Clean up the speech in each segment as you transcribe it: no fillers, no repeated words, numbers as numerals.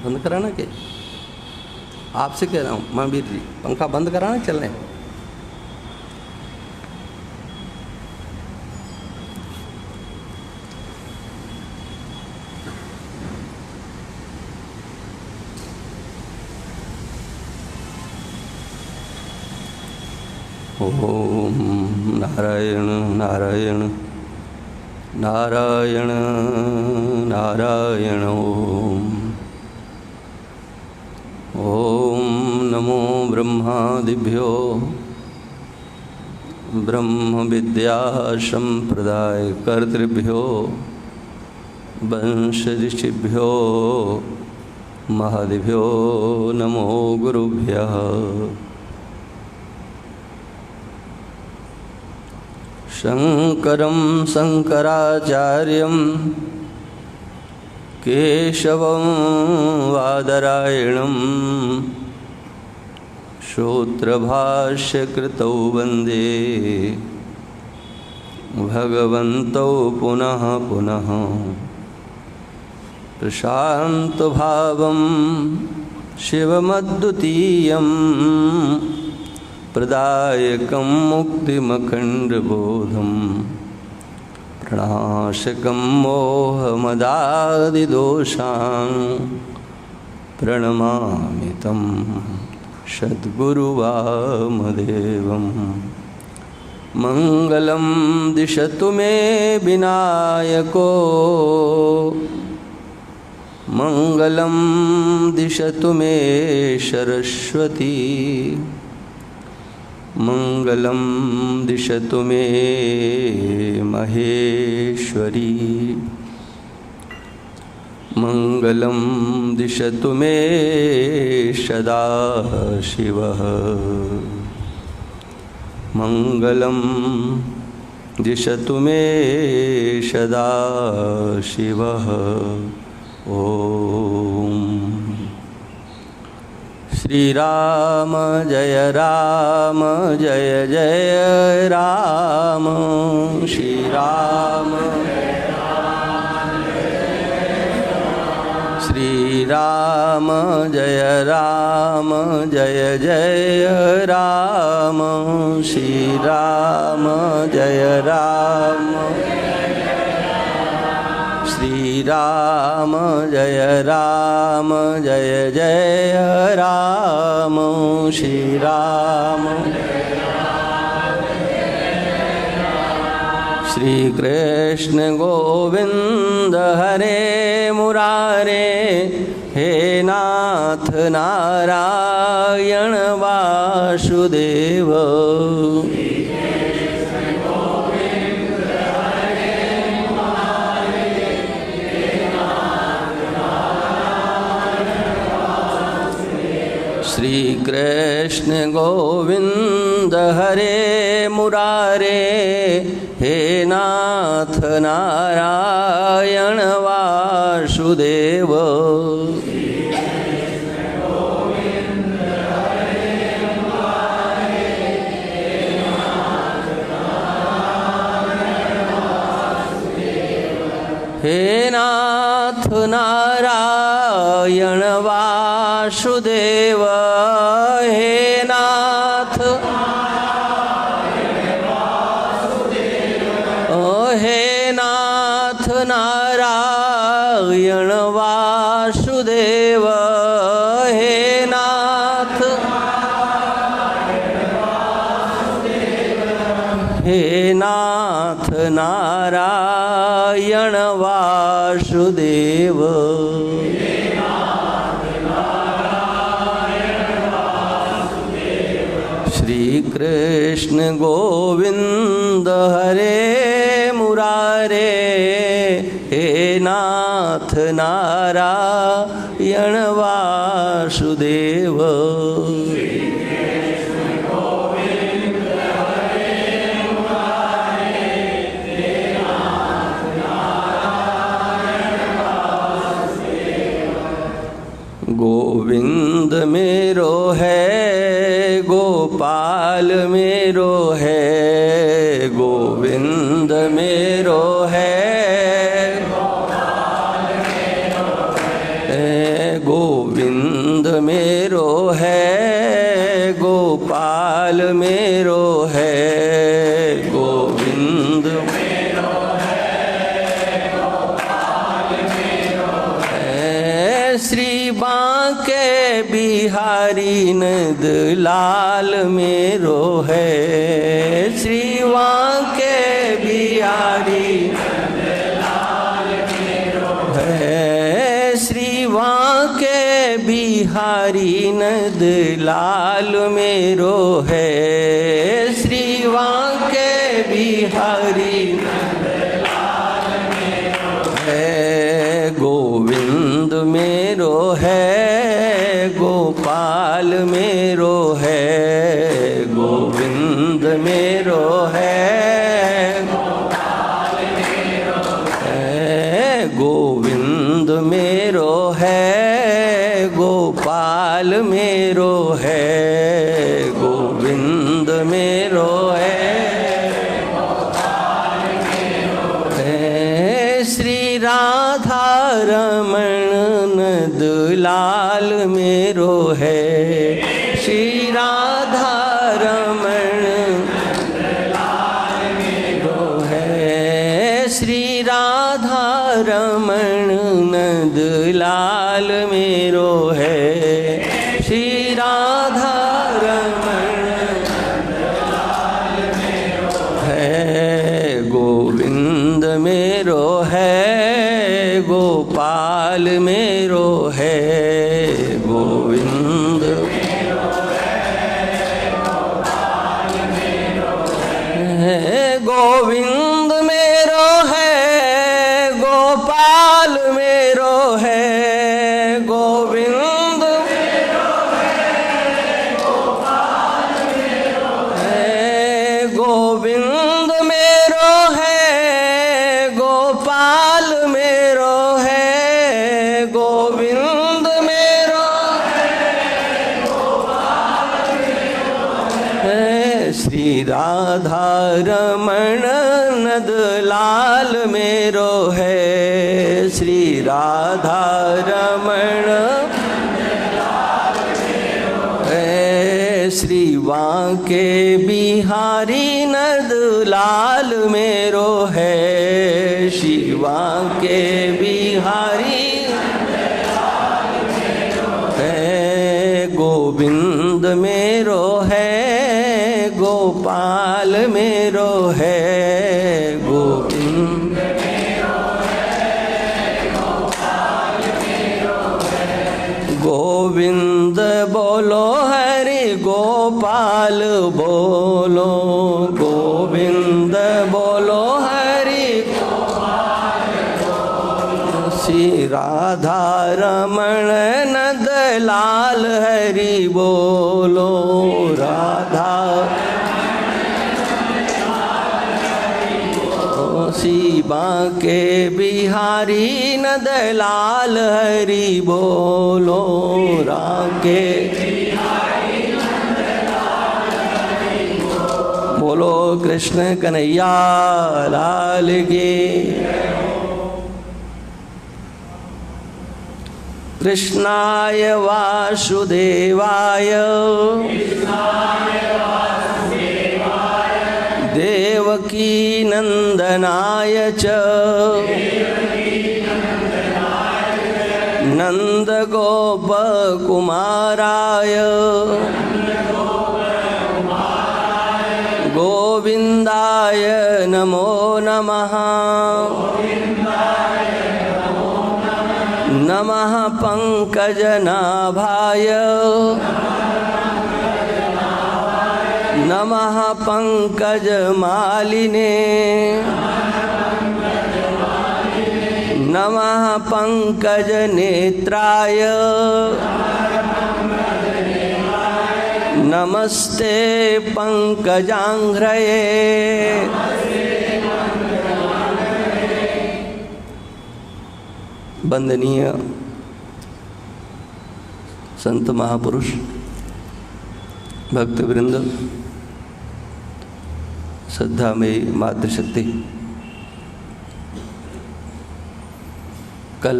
बंद कराना के आपसे कह रहा हूँ महावीर जी, पंखा बंद कराना चलने। ओम नारायण नारायण नारायण नारायण ओम नमो ब्रह्मादिभ्यो ब्रह्म विद्या संप्रदाय कर्तृभ्यो वंश ऋषिभ्यो महादिभ्यो नमो गुरुभ्यः। शंकरं शंकराचार्यं केशवं वादरायणं सूत्रभाष्यकृतौ वन्दे भगवन्तौ पुनः पुनः। प्रशान्तभावं शिवमद्वितीयं प्रदायकं मुक्तिमखण्डबोधं प्रणाशकं मोहमदादिदोषान् प्रणमामि तं सद्गुरुवामदेवं। मङ्गलं दिशतु मे विनायको मङ्गलं दिशतु मे सरस्वती मंगलम दिशतु मे महेश्वरी मंगलं दिशतु मे सदा शिवः मंगलं दिशतु मे सदा शिवः। ओम श्री राम जय जय राम। श्री राम श्री राम जय जय राम। श्री राम जय श्री राम जय जय राम। श्री राम श्री कृष्ण गोविंद हरे मुरारे हे नाथ नारायण वासुदेव। श्री कृष्ण गोविंद हरे मुरारे हे नाथ नारायण वासुदेव। हे नाथ नारायण वासुदेव। हे नाथ हे नाथ नारायण वासुदेव। हे नाथ हे नाथ नारायण वासुदेव। श्री कृष्ण गोविंद हरे मुरारे हे नाथ नारायण वासुदेव। गोविंद मेरो है गोपाल मेरो है। गोविंद मेरो है गोविंद मेरो है गोपाल मेरो है। गोविंद श्री बांके बिहारी नंद लाल मेरो है। श्री बांके बिहारी नंद लाल मेरो है। श्री बांके बिहारी नंद लाल मेरो है। श्री बांके बिहारी नंद लाल मेरो है। गोविंद मेरो है गोपाल मेरो है। गोविंद मेरो है गोपाल मेरो है। गोविंद मेरो है गोपाल मेरो है। गोविंद मेरो है गोपाल मेरो है। श्री राधा रमण नंद लाल मेरो है। श्री राधा रमण नंद लाल मेरो है। श्री राधा रमण नंद लाल मेरो है। श्री राधा रमण नंद लाल मेरो है। गोविंद मेरो है गोपाल मेरो है। गोविंद गोविंद मेरो है गोपाल मेरो है। नंद लाल मेरो है, श्री राधा रमण है, श्री बांके बिहारी नंद लाल मेरो है, श्री बांके बिहारी है, गोविंद मेरो है, गोपाल मेरो है, गोविंद गोविंद बोलो हरि गोपाल बोलो, गोविंद बोलो हरि श्री राधा रमण नंद लाल हरि बोलो, राधा श्री बांके बिहारी नंद लाल हरि बोलो, रांके बोलो कृष्ण कन्हैया लाल की। कृष्णाय वासुदेवाय देवकी नंदनाय च नंद गोप कुमाराय गोविंदाय नमो नमः, नमः पंकजनाभाय नमः पंकजमालिने नमः पंकजनेत्राय नमस्ते पंकजांघ्रये। वंदनीय संत महापुरुष भक्तवृंद, श्रद्धा में मातृशक्ति, कल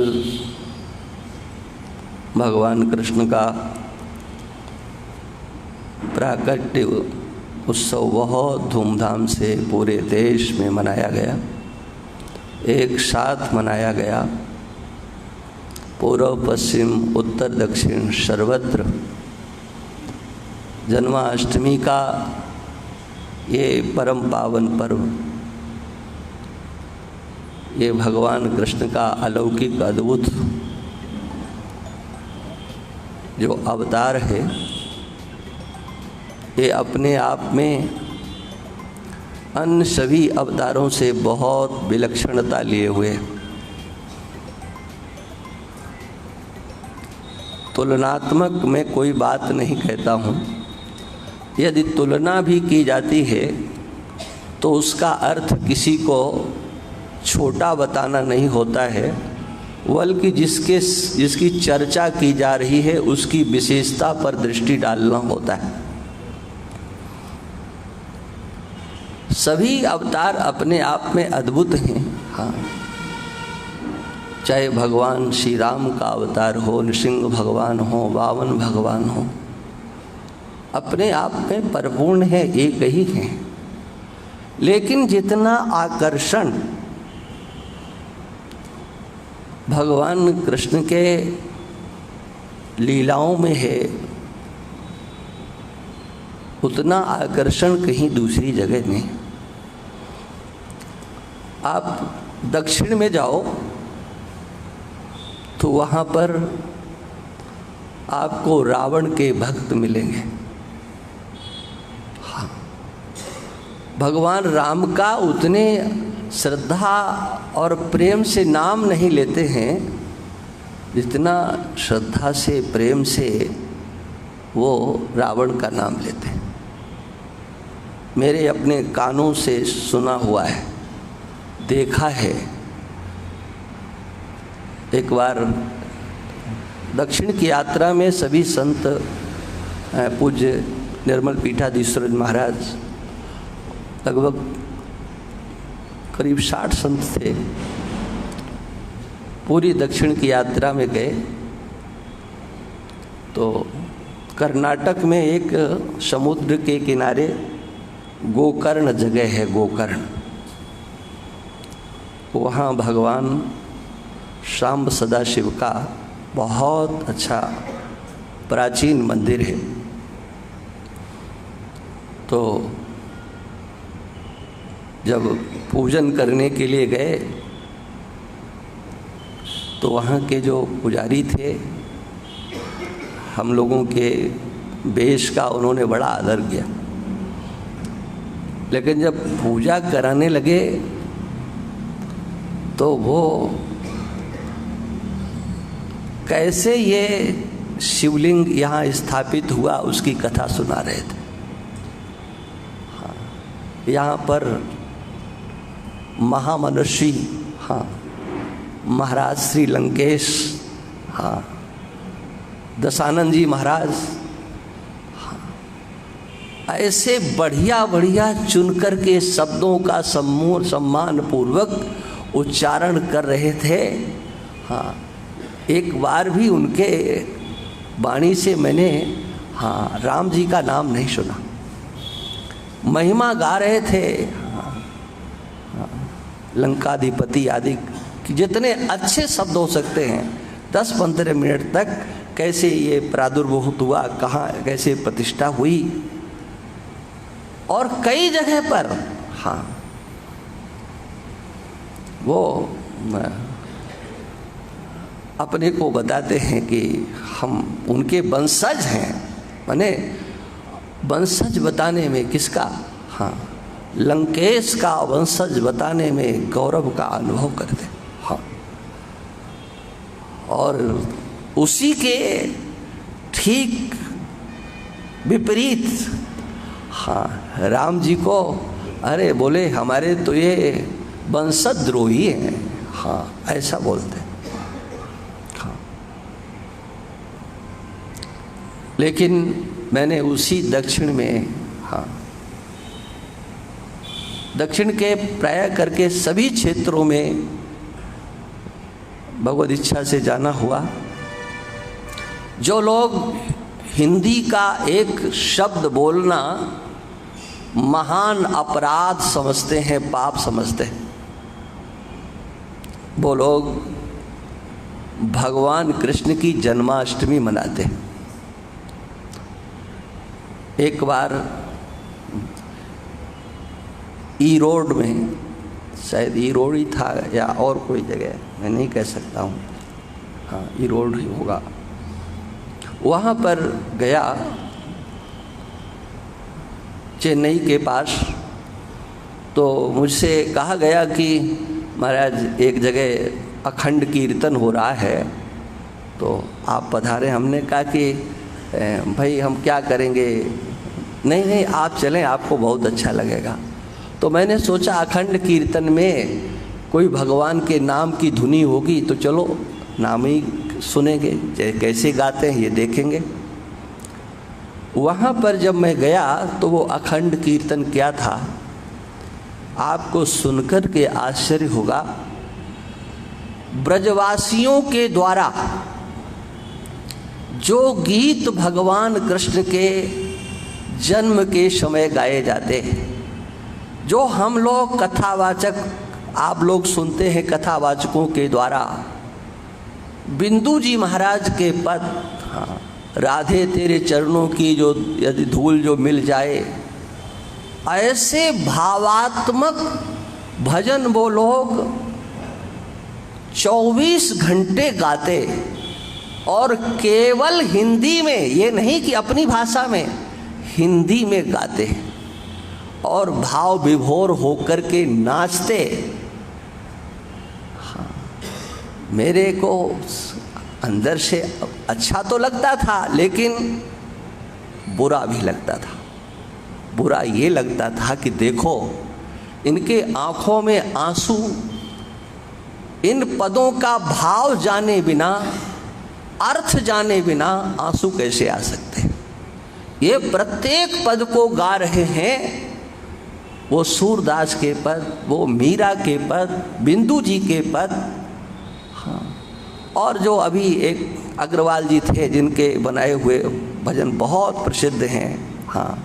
भगवान कृष्ण का प्राकट्य उत्सव बहुत धूमधाम से पूरे देश में मनाया गया, एक साथ मनाया गया। पूर्व पश्चिम उत्तर दक्षिण सर्वत्र जन्माष्टमी का ये परम पावन पर्व, ये भगवान कृष्ण का अलौकिक अद्भुत जो अवतार है, ये अपने आप में अन्य सभी अवतारों से बहुत विलक्षणता लिए हुए, तुलनात्मक मैं कोई बात नहीं कहता हूँ। यदि तुलना भी की जाती है तो उसका अर्थ किसी को छोटा बताना नहीं होता है, बल्कि जिसकी चर्चा की जा रही है उसकी विशेषता पर दृष्टि डालना होता है। सभी अवतार अपने आप में अद्भुत हैं। हाँ, चाहे भगवान श्री राम का अवतार हो, नृसिंह भगवान हो, वामन भगवान हो, अपने आप में परिपूर्ण है, एक ही है। लेकिन जितना आकर्षण भगवान कृष्ण के लीलाओं में है, उतना आकर्षण कहीं दूसरी जगह नहीं। आप दक्षिण में जाओ तो वहाँ पर आपको रावण के भक्त मिलेंगे। हाँ, भगवान राम का उतने श्रद्धा और प्रेम से नाम नहीं लेते हैं जितना श्रद्धा से प्रेम से वो रावण का नाम लेते हैं। मेरे अपने कानों से सुना हुआ है, देखा है। एक बार दक्षिण की यात्रा में सभी संत, पूज्य निर्मल पीठाधीश्वर महाराज लगभग करीब 60 संत थे, पूरी दक्षिण की यात्रा में गए। तो कर्नाटक में एक समुद्र के किनारे गोकर्ण जगह है, गोकर्ण। वहाँ भगवान शाम्ब सदाशिव का बहुत अच्छा प्राचीन मंदिर है। तो जब पूजन करने के लिए गए तो वहाँ के जो पुजारी थे, हम लोगों के वेश का उन्होंने बड़ा आदर किया। लेकिन जब पूजा कराने लगे तो वो कैसे ये शिवलिंग यहाँ स्थापित हुआ उसकी कथा सुना रहे थे। हाँ, यहाँ पर महामनुषी, हाँ, महाराज श्री लंकेश, हाँ, दशानंद जी महाराज, हाँ, ऐसे बढ़िया बढ़िया चुनकर के शब्दों का सम्मान पूर्वक उच्चारण कर रहे थे। हाँ, एक बार भी उनके वाणी से मैंने, हाँ, राम जी का नाम नहीं सुना। महिमा गा रहे थे, हाँ, हाँ, लंकाधिपति आदि जितने अच्छे शब्द हो सकते हैं, 10-15 मिनट तक कैसे ये प्रादुर्भूत हुआ, कहाँ कैसे प्रतिष्ठा हुई, और कई जगह पर, हाँ, वो अपने को बताते हैं कि हम उनके वंशज हैं। माने वंशज बताने में किसका, हाँ, लंकेश का वंशज बताने में गौरव का अनुभव करते। हाँ, और उसी के ठीक विपरीत, हाँ, राम जी को अरे बोले हमारे तो ये वंशद्रोही हैं, हाँ, ऐसा बोलते। हाँ, लेकिन मैंने उसी दक्षिण में, हाँ, दक्षिण के प्राय करके सभी क्षेत्रों में भगवद इच्छा से जाना हुआ। जो लोग हिंदी का एक शब्द बोलना महान अपराध समझते हैं, पाप समझते हैं, वो लोग भगवान कृष्ण की जन्माष्टमी मनाते हैं। एक बार ईरोड में, शायद ईरोड ही था या और कोई जगह, मैं नहीं कह सकता हूँ, हाँ, ईरोड ही होगा, वहाँ पर गया चेन्नई के पास। तो मुझसे कहा गया कि महाराज एक जगह अखंड कीर्तन हो रहा है, तो आप पधारें। हमने कहा कि भाई हम क्या करेंगे, नहीं नहीं आप चलें, आपको बहुत अच्छा लगेगा। तो मैंने सोचा अखंड कीर्तन में कोई भगवान के नाम की धुनी होगी, तो चलो नाम ही सुनेंगे, कैसे गाते हैं ये देखेंगे। वहाँ पर जब मैं गया तो वो अखंड कीर्तन क्या था, आपको सुनकर के आश्चर्य होगा। ब्रजवासियों के द्वारा जो गीत भगवान कृष्ण के जन्म के समय गाए जाते हैं, जो हम लोग कथावाचक, आप लोग सुनते हैं कथावाचकों के द्वारा, बिंदु जी महाराज के पद, हाँ, राधे तेरे चरणों की जो यदि धूल जो मिल जाए, ऐसे भावात्मक भजन वो लोग 24 घंटे गाते, और केवल हिंदी में, ये नहीं कि अपनी भाषा में, हिंदी में गाते और भाव विभोर होकर के नाचते। हाँ, मेरे को अंदर से अच्छा तो लगता था, लेकिन बुरा भी लगता था। बुरा ये लगता था कि देखो इनके आंखों में आंसू, इन पदों का भाव जाने बिना, अर्थ जाने बिना आंसू कैसे आ सकते हैं। ये प्रत्येक पद को गा रहे हैं वो सूरदास के पद, वो मीरा के पद, बिंदु जी के पद, हाँ, और जो अभी एक अग्रवाल जी थे जिनके बनाए हुए भजन बहुत प्रसिद्ध हैं, हाँ,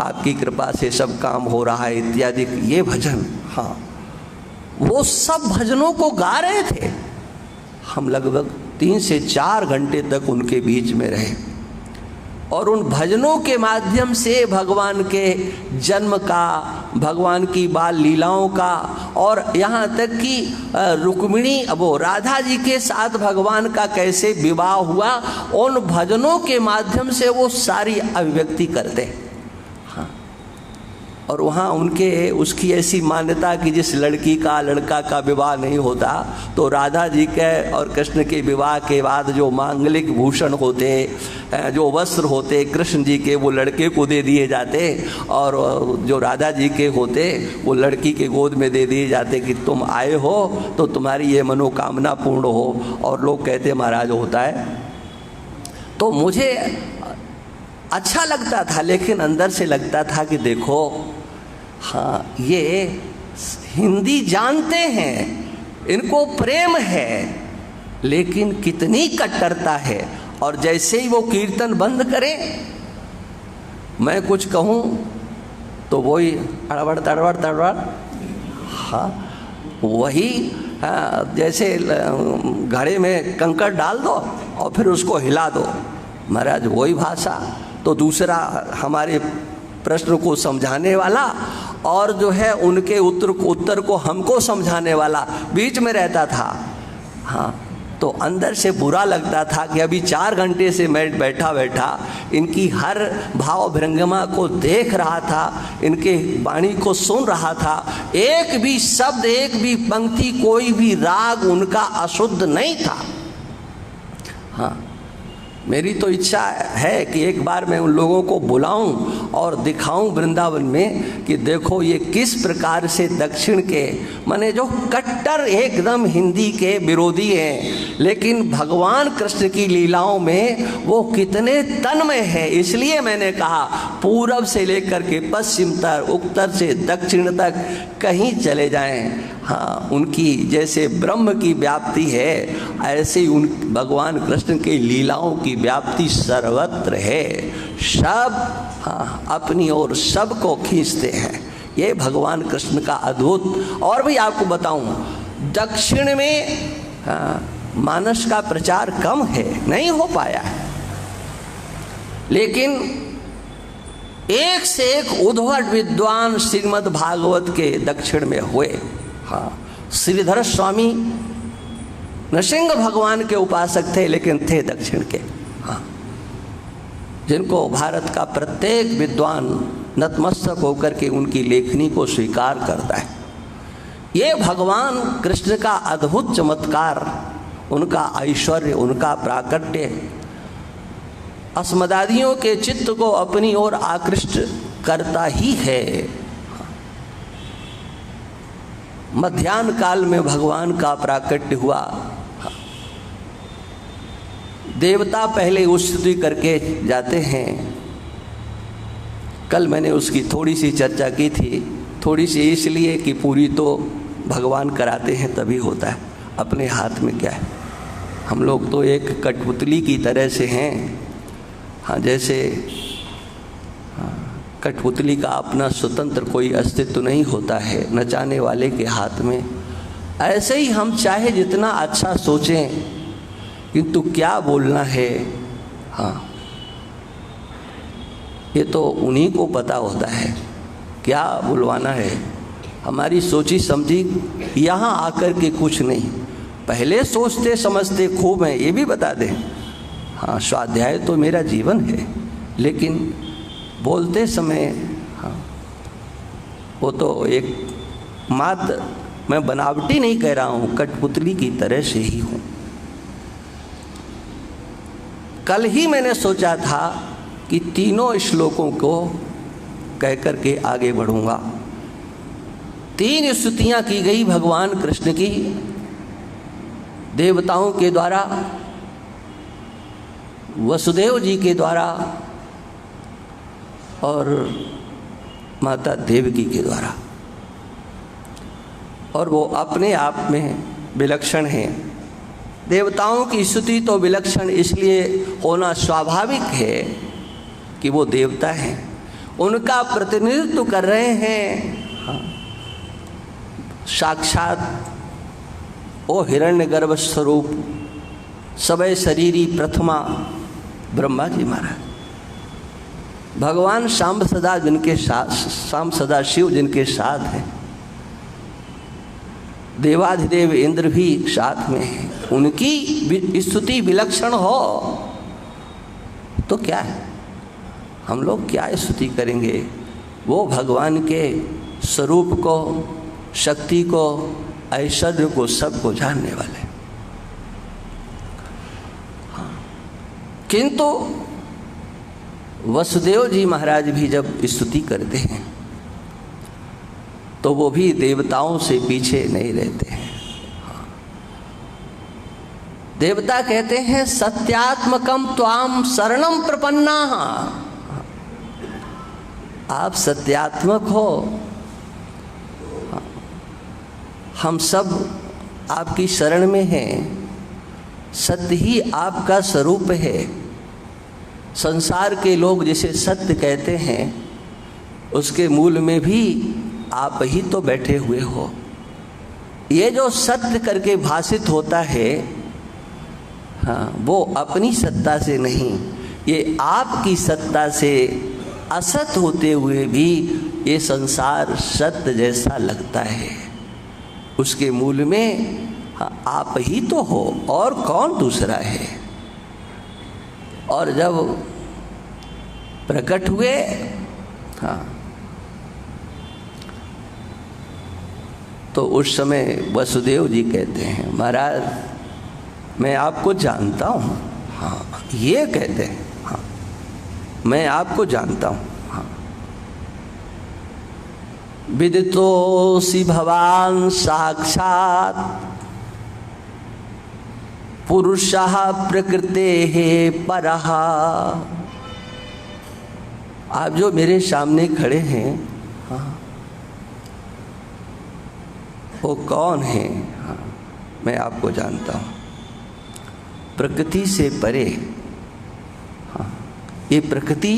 आपकी कृपा से सब काम हो रहा है इत्यादि ये भजन, हाँ, वो सब भजनों को गा रहे थे। हम लगभग 3 से 4 घंटे तक उनके बीच में रहे और उन भजनों के माध्यम से भगवान के जन्म का, भगवान की बाल लीलाओं का, और यहाँ तक कि रुक्मिणी वो राधा जी के साथ भगवान का कैसे विवाह हुआ, उन भजनों के माध्यम से वो सारी अभिव्यक्ति करते। हाँ, और वहाँ उनके उसकी ऐसी मान्यता कि जिस लड़की का लड़का का विवाह नहीं होता तो राधा जी के और कृष्ण के विवाह के बाद जो मांगलिक भूषण होते, जो वस्त्र होते कृष्ण जी के, वो लड़के को दे दिए जाते और जो राधा जी के होते वो लड़की के गोद में दे दिए जाते कि तुम आए हो तो तुम्हारी ये मनोकामना पूर्ण हो। और लोग कहते महाराज होता है। तो मुझे अच्छा लगता था, लेकिन अंदर से लगता था कि देखो, हाँ, ये हिंदी जानते हैं, इनको प्रेम है, लेकिन कितनी कट्टरता है। और जैसे ही वो कीर्तन बंद करें, मैं कुछ कहूँ तो वही अड़बड़ तड़बड़ तड़बड़, हाँ, वही, हाँ, जैसे घड़े में कंकड़ डाल दो और फिर उसको हिला दो, महाराज वही भाषा। तो दूसरा हमारे प्रश्न को समझाने वाला और जो है उनके उत्तर को हमको समझाने वाला बीच में रहता था। हाँ, तो अंदर से बुरा लगता था कि अभी 4 घंटे से मैं बैठा बैठा इनकी हर भाव भृंगिमा को देख रहा था, इनके वाणी को सुन रहा था, एक भी शब्द, एक भी पंक्ति, कोई भी राग उनका अशुद्ध नहीं था। हाँ, मेरी तो इच्छा है कि एक बार मैं उन लोगों को बुलाऊं और दिखाऊं वृंदावन में कि देखो ये किस प्रकार से दक्षिण के, माने जो कट्टर एकदम हिंदी के विरोधी हैं, लेकिन भगवान कृष्ण की लीलाओं में वो कितने तन्मय है। इसलिए मैंने कहा पूरब से लेकर के पश्चिम तक, उत्तर से दक्षिण तक कहीं चले जाएं, हाँ, उनकी जैसे ब्रह्म की व्याप्ति है ऐसे ही उन भगवान कृष्ण की लीलाओं की व्याप्ति सर्वत्र है। सब, हाँ, अपनी ओर सबको खींचते हैं। ये भगवान कृष्ण का अद्भुत। और भी आपको बताऊं, दक्षिण में, हाँ, मानस का प्रचार कम है, नहीं हो पाया है, लेकिन एक से एक उद्भट विद्वान श्रीमद् भागवत के दक्षिण में हुए। हाँ, श्रीधर स्वामी नृसिंह भगवान के उपासक थे, लेकिन थे दक्षिण के। हाँ, जिनको भारत का प्रत्येक विद्वान नतमस्तक होकर के उनकी लेखनी को स्वीकार करता है। ये भगवान कृष्ण का अद्भुत चमत्कार, उनका ऐश्वर्य, उनका प्राकट्य अस्मदादियों के चित्त को अपनी ओर आकृष्ट करता ही है। मध्याह्न काल में भगवान का प्राकट्य हुआ। देवता पहले स्तुति करके जाते हैं। कल मैंने उसकी थोड़ी सी चर्चा की थी, थोड़ी सी इसलिए कि पूरी तो भगवान कराते हैं तभी होता है, अपने हाथ में क्या है। हम लोग तो एक कठपुतली की तरह से हैं। हाँ, जैसे कठपुतली का अपना स्वतंत्र कोई अस्तित्व नहीं होता है नचाने वाले के हाथ में, ऐसे ही हम चाहे जितना अच्छा सोचें, किंतु क्या बोलना है, हाँ, ये तो उन्हीं को पता होता है क्या बुलवाना है। हमारी सोची समझी यहाँ आकर के कुछ नहीं, पहले सोचते समझते खूब हैं, ये भी बता दें। हाँ, स्वाध्याय तो मेरा जीवन है, लेकिन बोलते समय, हाँ, वो तो एक मात्र, मैं बनावटी नहीं कह रहा हूँ, कठपुतली की तरह से ही हूँ। कल ही मैंने सोचा था कि तीनों श्लोकों को कह करके आगे बढ़ूंगा। 3 स्तुतियाँ की गई भगवान कृष्ण की देवताओं के द्वारा, वसुदेव जी के द्वारा और माता देवकी के द्वारा, और वो अपने आप में विलक्षण हैं। देवताओं की स्तुति तो विलक्षण इसलिए होना स्वाभाविक है कि वो देवता हैं, उनका प्रतिनिधित्व कर रहे हैं साक्षात वो हिरण्यगर्भ स्वरूप सबय शरीरी प्रथमा ब्रह्मा जी महाराज। भगवान शाम सदा जिनके साथ, शाम सदा शिव जिनके साथ हैं, देवाधिदेव इंद्र भी साथ में हैं, उनकी स्तुति विलक्षण हो तो क्या है, हम लोग क्या स्तुति करेंगे। वो भगवान के स्वरूप को, शक्ति को, ऐश्वर्य को, सबको जानने वाले। किंतु वसुदेव जी महाराज भी जब स्तुति करते हैं तो वो भी देवताओं से पीछे नहीं रहते हैं। देवता कहते हैं सत्यात्मकम त्वाम शरणम प्रपन्ना, आप सत्यात्मक हो, हम सब आपकी शरण में हैं, सत्य ही आपका स्वरूप है। संसार के लोग जिसे सत्य कहते हैं उसके मूल में भी आप ही तो बैठे हुए हो। ये जो सत्य करके भाषित होता है, हाँ, वो अपनी सत्ता से नहीं, ये आपकी सत्ता से असत होते हुए भी ये संसार सत्य जैसा लगता है। उसके मूल में आप ही तो हो और कौन दूसरा है। और जब प्रकट हुए, हाँ, तो उस समय वसुदेव जी कहते हैं महाराज मैं आपको जानता हूँ। हाँ, ये कहते हैं, हाँ, मैं आपको जानता हूँ। हाँ, विदितोऽसि भवान साक्षात् पुरुषः प्रकृतेः परः। आप जो मेरे सामने खड़े हैं, हाँ, वो कौन है? हाँ, मैं आपको जानता हूँ, प्रकृति से परे। हाँ, ये प्रकृति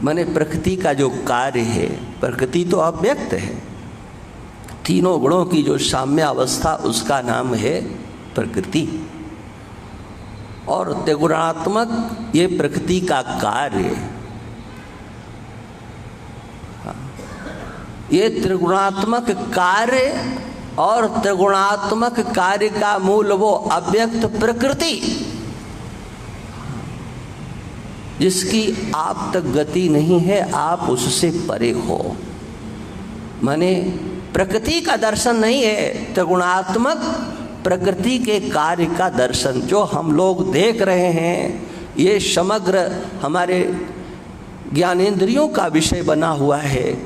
माने प्रकृति का जो कार्य है, प्रकृति तो अव्यक्त है, तीनों गुणों की जो साम्य अवस्था उसका नाम है प्रकृति। और त्रिगुणात्मक ये प्रकृति का कार्य, ये त्रिगुणात्मक कार्य और त्रिगुणात्मक कार्य का मूल वो अव्यक्त प्रकृति जिसकी आप तक गति नहीं है, आप उससे परे हो। माने प्रकृति का दर्शन नहीं है, त्रिगुणात्मक प्रकृति के कार्य का दर्शन जो हम लोग देख रहे हैं। ये समग्र हमारे ज्ञानेंद्रियों का विषय बना हुआ है,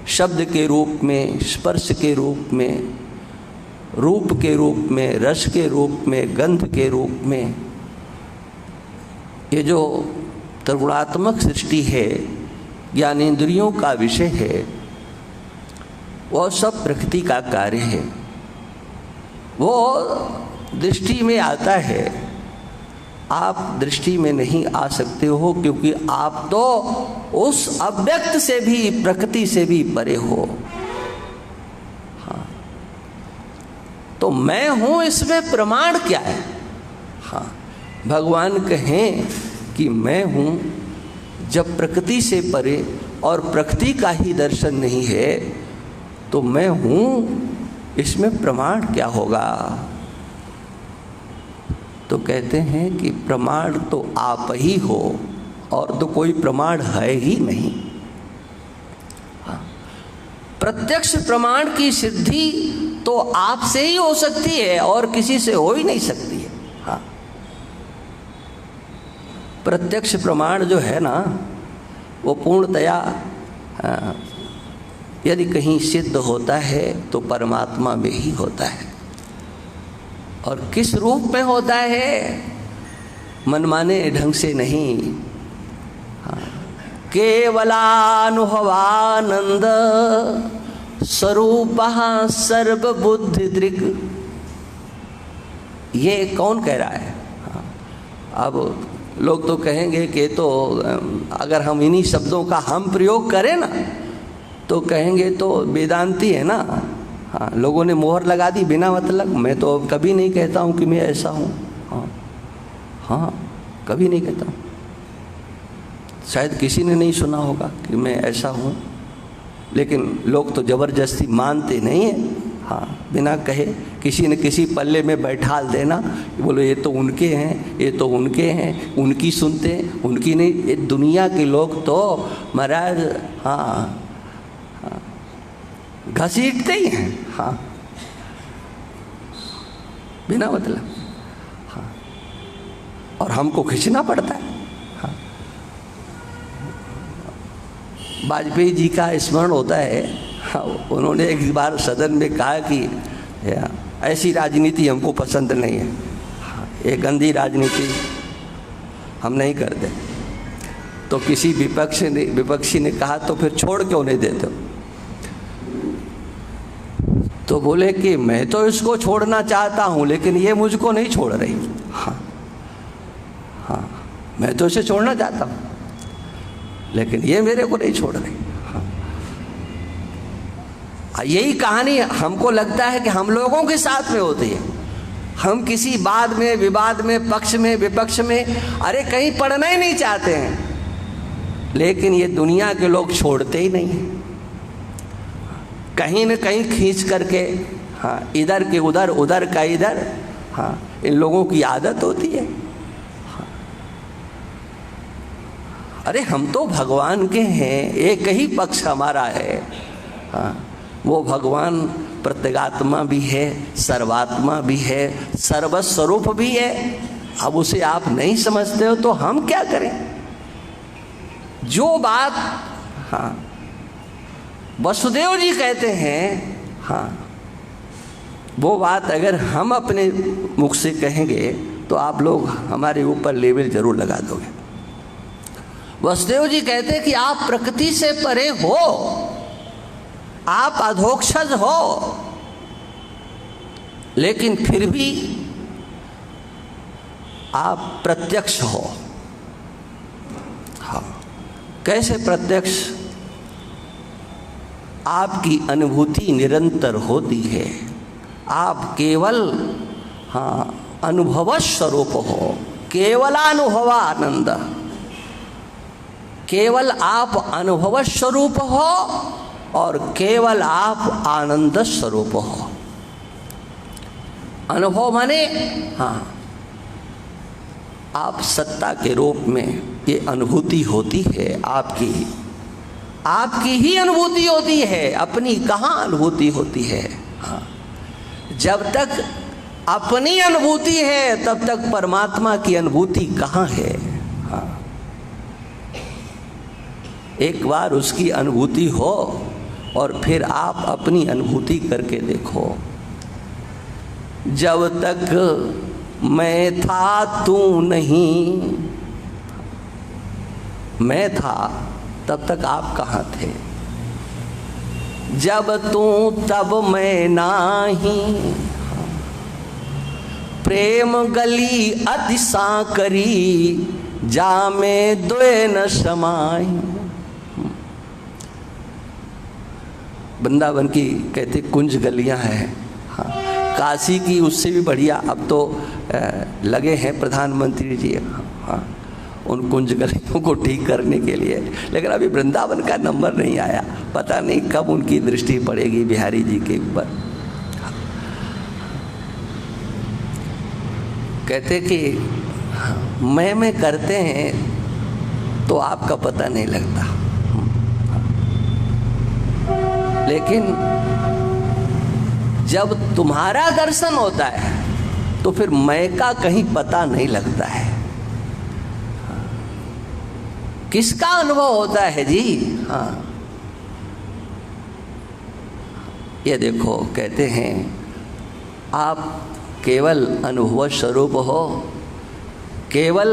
शब्द के रूप में, स्पर्श के रूप में, रूप के रूप में, रस के रूप में, गंध के रूप में। ये जो त्रिगुणात्मक सृष्टि है, ज्ञानेंद्रियों का विषय है, वह सब प्रकृति का कार्य है। वो दृष्टि में आता है, आप दृष्टि में नहीं आ सकते हो क्योंकि आप तो उस अव्यक्त से भी, प्रकृति से भी परे हो। हाँ, तो मैं हूं, इसमें प्रमाण क्या है? हाँ, भगवान कहें कि मैं हूं, जब प्रकृति से परे और प्रकृति का ही दर्शन नहीं है तो मैं हूं, इसमें प्रमाण क्या होगा? तो कहते हैं कि प्रमाण तो आप ही हो और तो कोई प्रमाण है ही नहीं। हाँ, प्रत्यक्ष प्रमाण की सिद्धि तो आपसे ही हो सकती है और किसी से हो ही नहीं सकती है। हाँ, प्रत्यक्ष प्रमाण जो है ना, वो पूर्णतया यदि कहीं सिद्ध होता है तो परमात्मा में ही होता है। और किस रूप में होता है? मनमाने ढंग से नहीं। हाँ, केवलानुभवानंद स्वरूपः सर्वबुद्धि दृक्। ये कौन कह रहा है? अब लोग तो कहेंगे कि तो अगर हम इन्हीं शब्दों का हम प्रयोग करें ना तो कहेंगे तो वेदांती है ना। हाँ, लोगों ने मोहर लगा दी बिना मतलब। मैं तो कभी नहीं कहता हूँ कि मैं ऐसा हूँ। हाँ, कभी नहीं कहता हूँ। शायद किसी ने नहीं सुना होगा कि मैं ऐसा हूँ, लेकिन लोग तो ज़बरदस्ती मानते नहीं हैं। हाँ, बिना कहे किसी न किसी पल्ले में बैठाल देना, बोलो ये तो उनके हैं, ये तो उनके हैं, उनकी सुनते हैं, उनकी नहीं। ये दुनिया के लोग तो महाराज हाँ घसीटते ही हैं। हाँ, बिना मतलब। हाँ, और हमको खींचना पड़ता है। हाँ, वाजपेयी जी का स्मरण होता है। हाँ, उन्होंने एक बार सदन में कहा कि ऐसी राजनीति हमको पसंद नहीं है। हाँ, ये गंदी राजनीति हम नहीं करते। तो किसी विपक्षी ने कहा तो फिर छोड़ क्यों नहीं देते? तो बोले कि मैं तो इसको छोड़ना चाहता हूँ लेकिन ये मुझको नहीं छोड़ रही। हाँ हाँ, मैं तो इसे छोड़ना चाहता हूँ लेकिन ये मेरे को नहीं छोड़ रही। हाँ, यही कहानी हमको लगता है कि हम लोगों के साथ में होती है। हम किसी बात में, विवाद में, पक्ष में, विपक्ष में अरे कहीं पढ़ना ही नहीं चाहते हैं, लेकिन ये दुनिया के लोग छोड़ते ही नहीं हैं। कहीं न कहीं खींच करके हाँ, इधर के उधर, उधर का इधर। हाँ, इन लोगों की आदत होती है। हाँ, अरे हम तो भगवान के हैं, एक ही पक्ष हमारा है। हाँ, वो भगवान प्रत्यगात्मा भी है, सर्वात्मा भी है, सर्वस्वरूप भी है। अब उसे आप नहीं समझते हो तो हम क्या करें? जो बात हाँ वसुदेव जी कहते हैं, हाँ, वो बात अगर हम अपने मुख से कहेंगे तो आप लोग हमारे ऊपर लेवल जरूर लगा दोगे। वसुदेव जी कहते हैं कि आप प्रकृति से परे हो, आप अधोक्षज हो, लेकिन फिर भी आप प्रत्यक्ष हो। हाँ, कैसे प्रत्यक्ष? आपकी अनुभूति निरंतर होती है। आप केवल हाँ अनुभव स्वरूप हो, केवलानुभव आनंद। केवल आप अनुभव स्वरूप हो और केवल आप आनंद स्वरूप हो। अनुभव माने हाँ, आप सत्ता के रूप में ये अनुभूति होती है आपकी, आपकी ही अनुभूति होती है, अपनी कहाँ अनुभूति होती है। हाँ, जब तक अपनी अनुभूति है तब तक परमात्मा की अनुभूति कहाँ है। हाँ, एक बार उसकी अनुभूति हो और फिर आप अपनी अनुभूति करके देखो। जब तक मैं था तू नहीं, मैं था तब तक आप कहाँ थे? जब तू तब मैं नाही, प्रेम गली अतिशा करी, जा में द्वे न समाई। वृंदावन की कहते कुंज गलियां हैं। हाँ, काशी की उससे भी बढ़िया अब तो लगे हैं प्रधानमंत्री जी। हाँ, उन कुंज गलियों को ठीक करने के लिए, लेकिन अभी वृंदावन का नंबर नहीं आया। पता नहीं कब उनकी दृष्टि पड़ेगी बिहारी जी के ऊपर। कहते कि मैं करते हैं तो आपका पता नहीं लगता, लेकिन जब तुम्हारा दर्शन होता है तो फिर मैं का कहीं पता नहीं लगता है। किसका अनुभव होता है जी? हाँ, ये देखो कहते हैं आप केवल अनुभव स्वरूप हो, केवल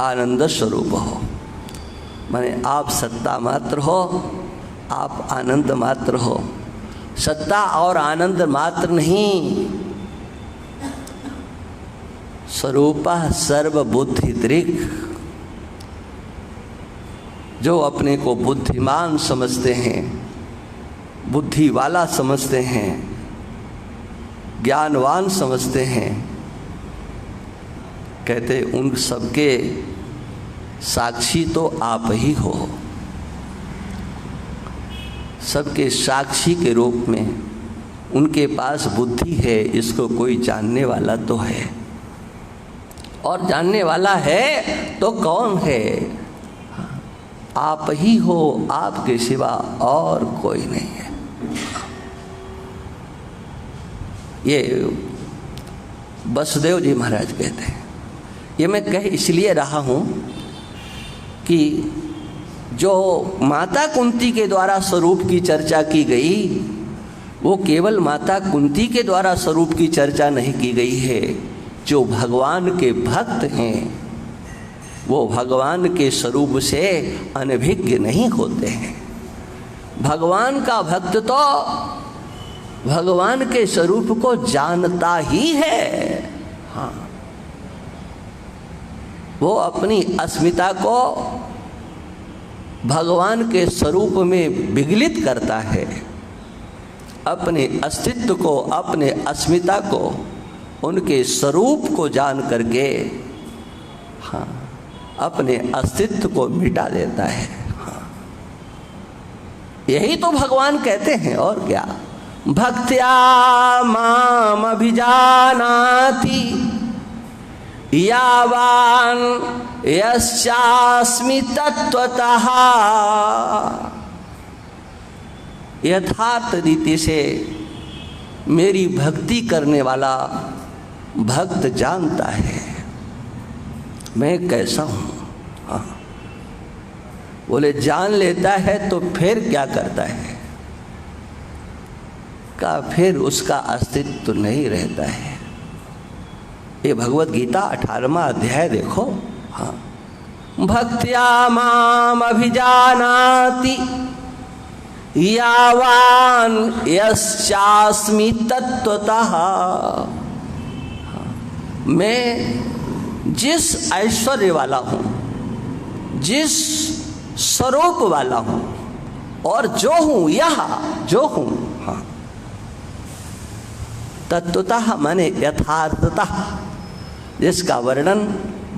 आनंद स्वरूप हो। माने आप सत्ता मात्र हो, आप आनंद मात्र हो। सत्ता और आनंद मात्र नहीं, स्वरूपः सर्वबुद्धि दृक्। जो अपने को बुद्धिमान समझते हैं, बुद्धि वाला समझते हैं, ज्ञानवान समझते हैं, कहते उन सबके साक्षी तो आप ही हो। सबके साक्षी के रूप में उनके पास बुद्धि है, इसको कोई जानने वाला तो है। और जानने वाला है तो कौन है? आप ही हो, आपके सिवा और कोई नहीं है। ये वसुदेव जी महाराज कहते हैं। ये मैं कह इसलिए रहा हूँ कि जो माता कुंती के द्वारा स्वरूप की चर्चा की गई, वो केवल माता कुंती के द्वारा स्वरूप की चर्चा नहीं की गई है। जो भगवान के भक्त हैं वो भगवान के स्वरूप से अनभिज्ञ नहीं होते हैं। भगवान का भक्त तो भगवान के स्वरूप को जानता ही है। हाँ, वो अपनी अस्मिता को भगवान के स्वरूप में विगलित करता है। अपने अस्तित्व को, अपने अस्मिता को, उनके स्वरूप को जान करके हाँ अपने अस्तित्व को मिटा देता है। हाँ, यही तो भगवान कहते हैं, और क्या। भक्त्या माम अभिजानाति यावान यस्यास्मि तत्वतः। यथार्थ रीति से मेरी भक्ति करने वाला भक्त जानता है मैं कैसा हूँ। हाँ, बोले जान लेता है तो फिर क्या करता है? का फिर उसका अस्तित्व नहीं रहता है। ये भगवत गीता 18वां अध्याय देखो। हाँ, भक्त्या माम अभिजानाति यावान यस्यास्मि तत्वतः। मैं जिस ऐश्वर्य वाला हूँ, जिस स्वरूप वाला हूँ, और जो हूँ, यह जो हूँ, हाँ, तत्वतः माने यथार्थतः, जिसका वर्णन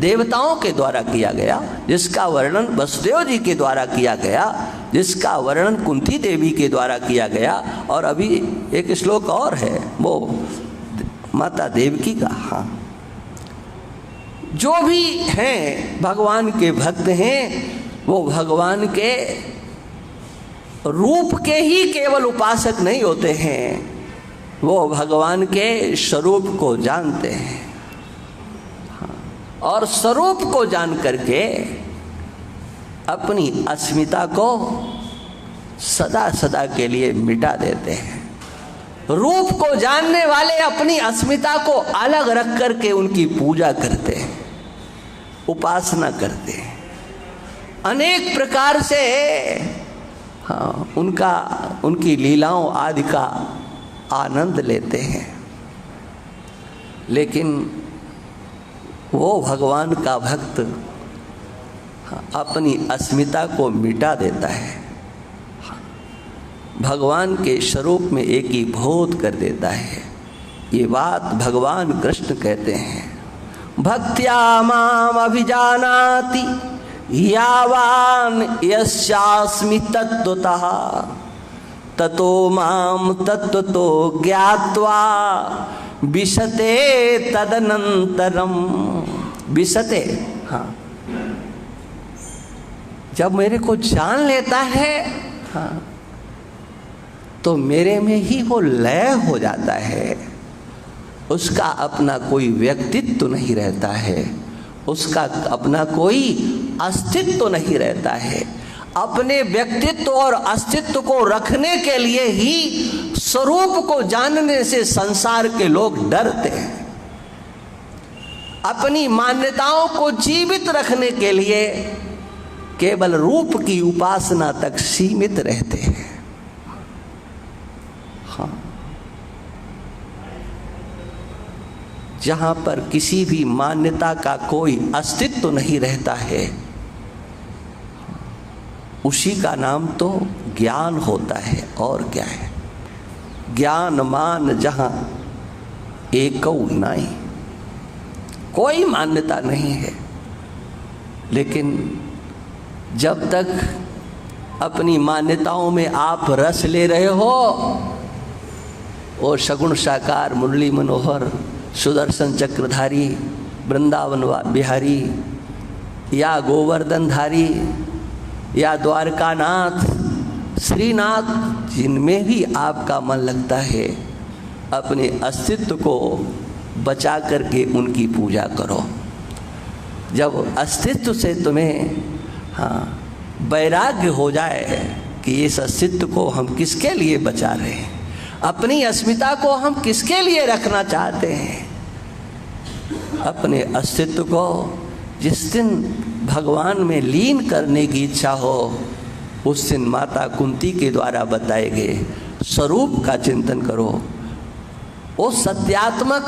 देवताओं के द्वारा किया गया, जिसका वर्णन वसुदेव जी के द्वारा किया गया, जिसका वर्णन कुंती देवी के द्वारा किया गया, और अभी एक श्लोक और है वो माता देवकी का। हाँ, जो भी हैं भगवान के भक्त हैं, वो भगवान के रूप के ही केवल उपासक नहीं होते हैं, वो भगवान के स्वरूप को जानते हैं। और स्वरूप को जान करके अपनी अस्मिता को सदा सदा के लिए मिटा देते हैं। रूप को जानने वाले अपनी अस्मिता को अलग रख करके उनकी पूजा करते हैं, उपासना करते हैं, अनेक प्रकार से हाँ उनकी लीलाओं आदि का आनंद लेते हैं। लेकिन वो भगवान का भक्त अपनी अस्मिता को मिटा देता है, भगवान के स्वरूप में एकीभूत कर देता है। ये बात भगवान कृष्ण कहते हैं। भक्त्या माम अभिजानाति यावान यस्यास्मि तत्वतः ततो माम तत्वतो ज्ञात्वा विशते तदनंतरम। विशते, हाँ, जब मेरे को जान लेता है, हाँ, तो मेरे में ही वो लय हो जाता है। उसका अपना कोई व्यक्तित्व नहीं रहता है, उसका अपना कोई अस्तित्व नहीं रहता है। अपने व्यक्तित्व और अस्तित्व को रखने के लिए ही स्वरूप को जानने से संसार के लोग डरते हैं। अपनी मान्यताओं को जीवित रखने के लिए केवल रूप की उपासना तक सीमित रहते हैं। हाँ, जहाँ पर किसी भी मान्यता का कोई अस्तित्व नहीं रहता है, उसी का नाम तो ज्ञान होता है। और क्या है? ज्ञान मान जहाँ एकौ नाई, कोई मान्यता नहीं है। लेकिन जब तक अपनी मान्यताओं में आप रस ले रहे हो, और सगुण साकार मुरली मनोहर सुदर्शन चक्रधारी वृंदावन बिहारी या गोवर्धनधारी या द्वारकानाथ श्रीनाथ, जिनमें भी आपका मन लगता है, अपने अस्तित्व को बचा करके उनकी पूजा करो। जब अस्तित्व से तुम्हें वैराग्य हो जाए कि इस अस्तित्व को हम किसके लिए बचा रहे हैं, अपनी अस्मिता को हम किसके लिए रखना चाहते हैं, अपने अस्तित्व को जिस दिन भगवान में लीन करने की इच्छा हो, उस दिन माता कुंती के द्वारा बताए गए स्वरूप का चिंतन करो। उस सत्यात्मक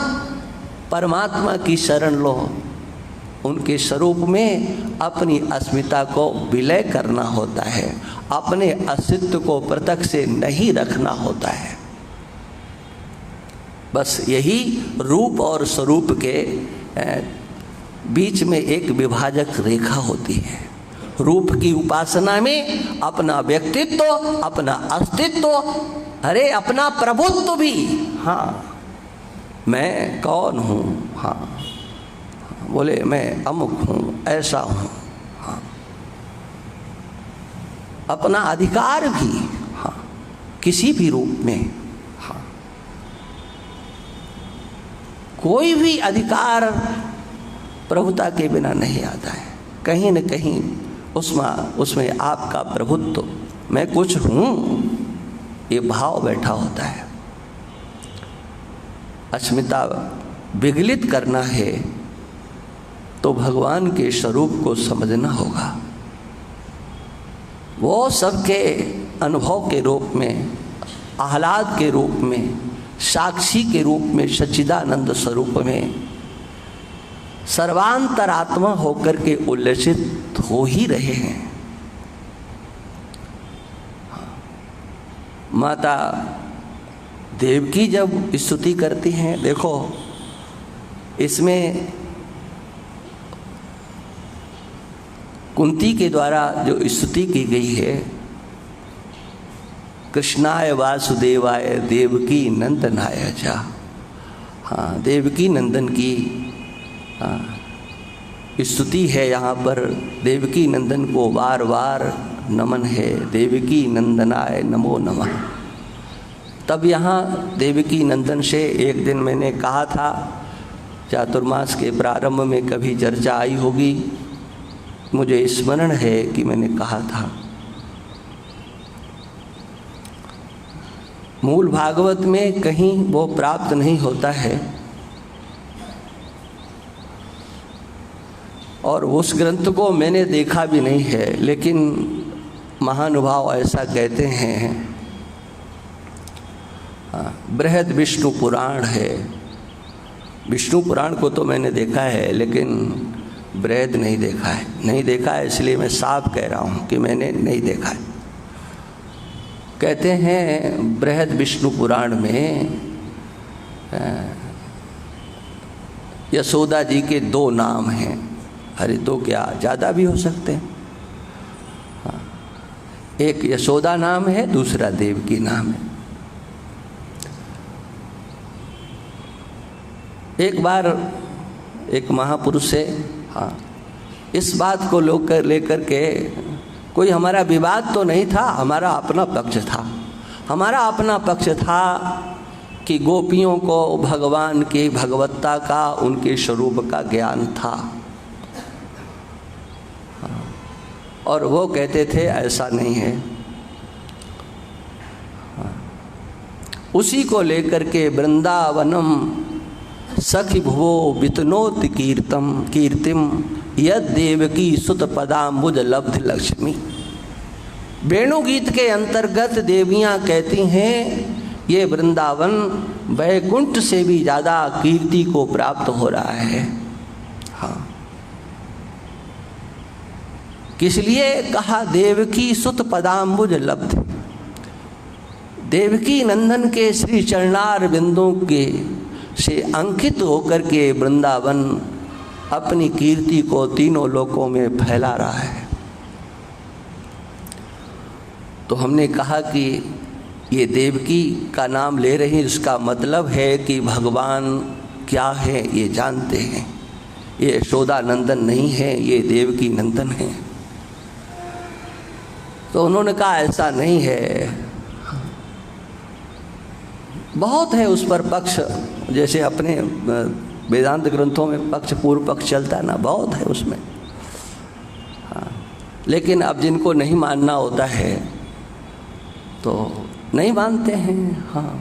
परमात्मा की शरण लो। उनके स्वरूप में अपनी अस्मिता को विलय करना होता है, अपने अस्तित्व को पृथक से नहीं रखना होता है। बस यही रूप और स्वरूप के बीच में एक विभाजक रेखा होती है। रूप की उपासना में अपना व्यक्तित्व, अपना अस्तित्व, अरे अपना प्रभुत्व भी, हाँ मैं कौन हूँ, हाँ बोले मैं अमुक हूँ, ऐसा हूँ, हाँ अपना अधिकार भी, हाँ किसी भी रूप में, हाँ कोई भी अधिकार प्रभुता के बिना नहीं आता है। कहीं न कहीं उसमें आपका प्रभुत्व, मैं कुछ हूँ, ये भाव बैठा होता है। अस्मिता विगलित करना है तो भगवान के स्वरूप को समझना होगा। वो सबके अनुभव के रूप में, आह्लाद के रूप में, साक्षी के रूप में, सच्चिदानंद स्वरूप में सर्वांतरात्मा होकर के उल्लसित हो ही रहे हैं। माता देवकी जब स्तुति करती हैं, देखो इसमें कुंती के द्वारा जो स्तुति की गई है, कृष्णाय वासुदेवाय देवकी नंदनाय चा, हाँ देवकी नंदन की स्तुति है। यहाँ पर देवकी नंदन को बार बार नमन है, देवकी नंदनाय नमो नमः। तब यहाँ देवकी नंदन से एक दिन मैंने कहा था, चातुर्मास के प्रारंभ में कभी चर्चा आई होगी, मुझे स्मरण है कि मैंने कहा था। मूल भागवत में कहीं वो प्राप्त नहीं होता है, और उस ग्रंथ को मैंने देखा भी नहीं है, लेकिन महानुभाव ऐसा कहते हैं। बृहद विष्णु पुराण है, विष्णु पुराण को तो मैंने देखा है, लेकिन बृहद नहीं देखा है। नहीं देखा है इसलिए मैं साफ कह रहा हूँ कि मैंने नहीं देखा है। कहते हैं बृहद विष्णु पुराण में यशोदा जी के 2 नाम हैं। अरे तो क्या ज़्यादा भी हो सकते हैं। हाँ, एक यशोदा नाम है, दूसरा देवकी नाम है। एक बार एक महापुरुष से, हाँ इस बात को लेकर के कोई हमारा विवाद तो नहीं था, हमारा अपना पक्ष था। हमारा अपना पक्ष था कि गोपियों को भगवान की भगवत्ता का, उनके स्वरूप का ज्ञान था, और वो कहते थे ऐसा नहीं है। उसी को लेकर के वृंदावनम सखी भुवो वितनोति कीर्तिम यद देवकी सुत पदाम्बुज लब्ध लक्ष्मी। वेणु गीत के अंतर्गत देवियां कहती हैं ये वृंदावन वैकुंठ से भी ज़्यादा कीर्ति को प्राप्त हो रहा है। हाँ, किस लिए कहा देवकी सुत पदाम्बुज लब्ध। देवकी नंदन के श्री चरणार बिंदों के से अंकित होकर के वृंदावन अपनी कीर्ति को तीनों लोकों में फैला रहा है। तो हमने कहा कि ये देवकी का नाम ले रहे हैं, इसका मतलब है कि भगवान क्या है ये जानते हैं। ये यशोदा नंदन नहीं है, ये देवकी नंदन है। तो उन्होंने कहा ऐसा नहीं है, बहुत है उस पर पक्ष, जैसे अपने वेदांत ग्रंथों में पक्ष पूर्व पक्ष चलता है ना, बहुत है उसमें। हाँ, लेकिन अब जिनको नहीं मानना होता है तो नहीं मानते हैं। हाँ,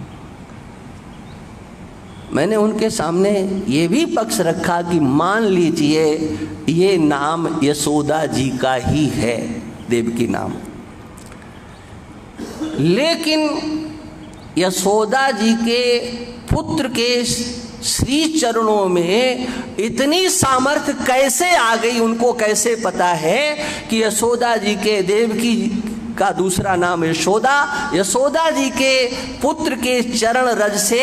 मैंने उनके सामने ये भी पक्ष रखा कि मान लीजिए ये नाम यशोदा जी का ही है, देवकी नाम, लेकिन यशोदा जी के पुत्र के श्री चरणों में इतनी सामर्थ्य कैसे आ गई, उनको कैसे पता है कि यशोदा जी के देवकी का दूसरा नाम यशोदा, यशोदा जी के पुत्र के चरण रज से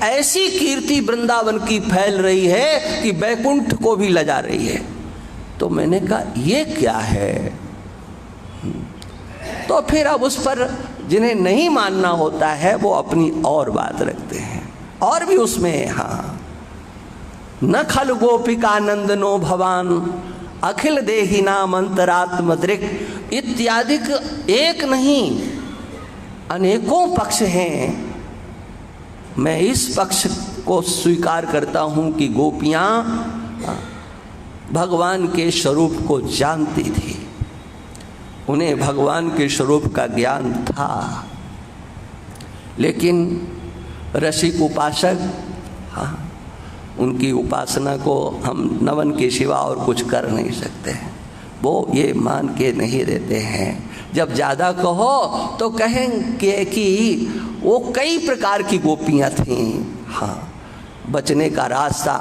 ऐसी कीर्ति वृंदावन की फैल रही है कि बैकुंठ को भी लजा रही है। तो मैंने कहा ये क्या है। तो फिर अब उस पर जिन्हें नहीं मानना होता है वो अपनी और बात रखते हैं, और भी उसमें हाँ, न खल गोपिका नंदनो भवान अखिल देहि नाम अंतरात्म दृक् इत्यादि एक नहीं अनेकों पक्ष हैं। मैं इस पक्ष को स्वीकार करता हूँ कि गोपियाँ भगवान के स्वरूप को जानती थी, उन्हें भगवान के स्वरूप का ज्ञान था, लेकिन रसिक उपासक हाँ, उनकी उपासना को हम नमन के सिवा और कुछ कर नहीं सकते हैं, वो ये मान के नहीं देते हैं। जब ज़्यादा कहो तो कहेंगे कि वो कई प्रकार की गोपियाँ थीं। हाँ, बचने का रास्ता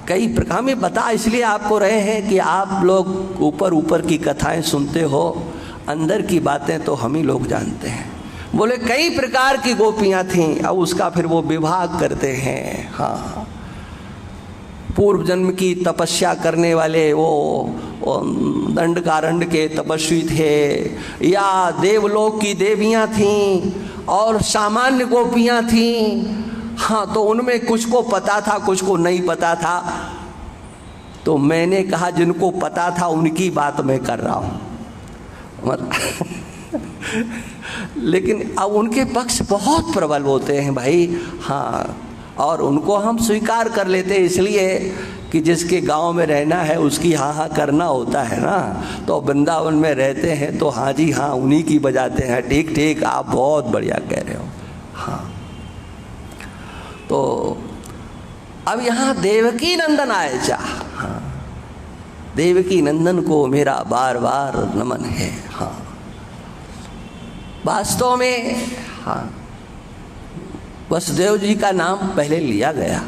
कई प्रकार में बता इसलिए आपको रहे हैं कि आप लोग ऊपर ऊपर की कथाएं सुनते हो, अंदर की बातें तो हम ही लोग जानते हैं। बोले कई प्रकार की गोपियाँ थीं, अब उसका फिर वो विभाग करते हैं। हाँ, पूर्व जन्म की तपस्या करने वाले वो दंडकारण्य के तपस्वी थे, या देवलोक की देवियां थीं और सामान्य गोपियां थीं। हाँ, तो उनमें कुछ को पता था, कुछ को नहीं पता था। तो मैंने कहा जिनको पता था उनकी बात मैं कर रहा हूँ लेकिन अब उनके पक्ष बहुत प्रबल होते हैं भाई। हाँ, और उनको हम स्वीकार कर लेते हैं इसलिए कि जिसके गांव में रहना है उसकी हाँ हाँ करना होता है ना। तो वृंदावन में रहते हैं तो हाँ जी हाँ उन्हीं की बजाते हैं। ठीक ठीक, आप बहुत बढ़िया कह रहे हो। हाँ, तो अब यहाँ देवकी नंदन आए जा। हाँ, देवकी नंदन को मेरा बार बार नमन है। हाँ, वास्तव में हाँ, वसुदेव जी का नाम पहले लिया गया।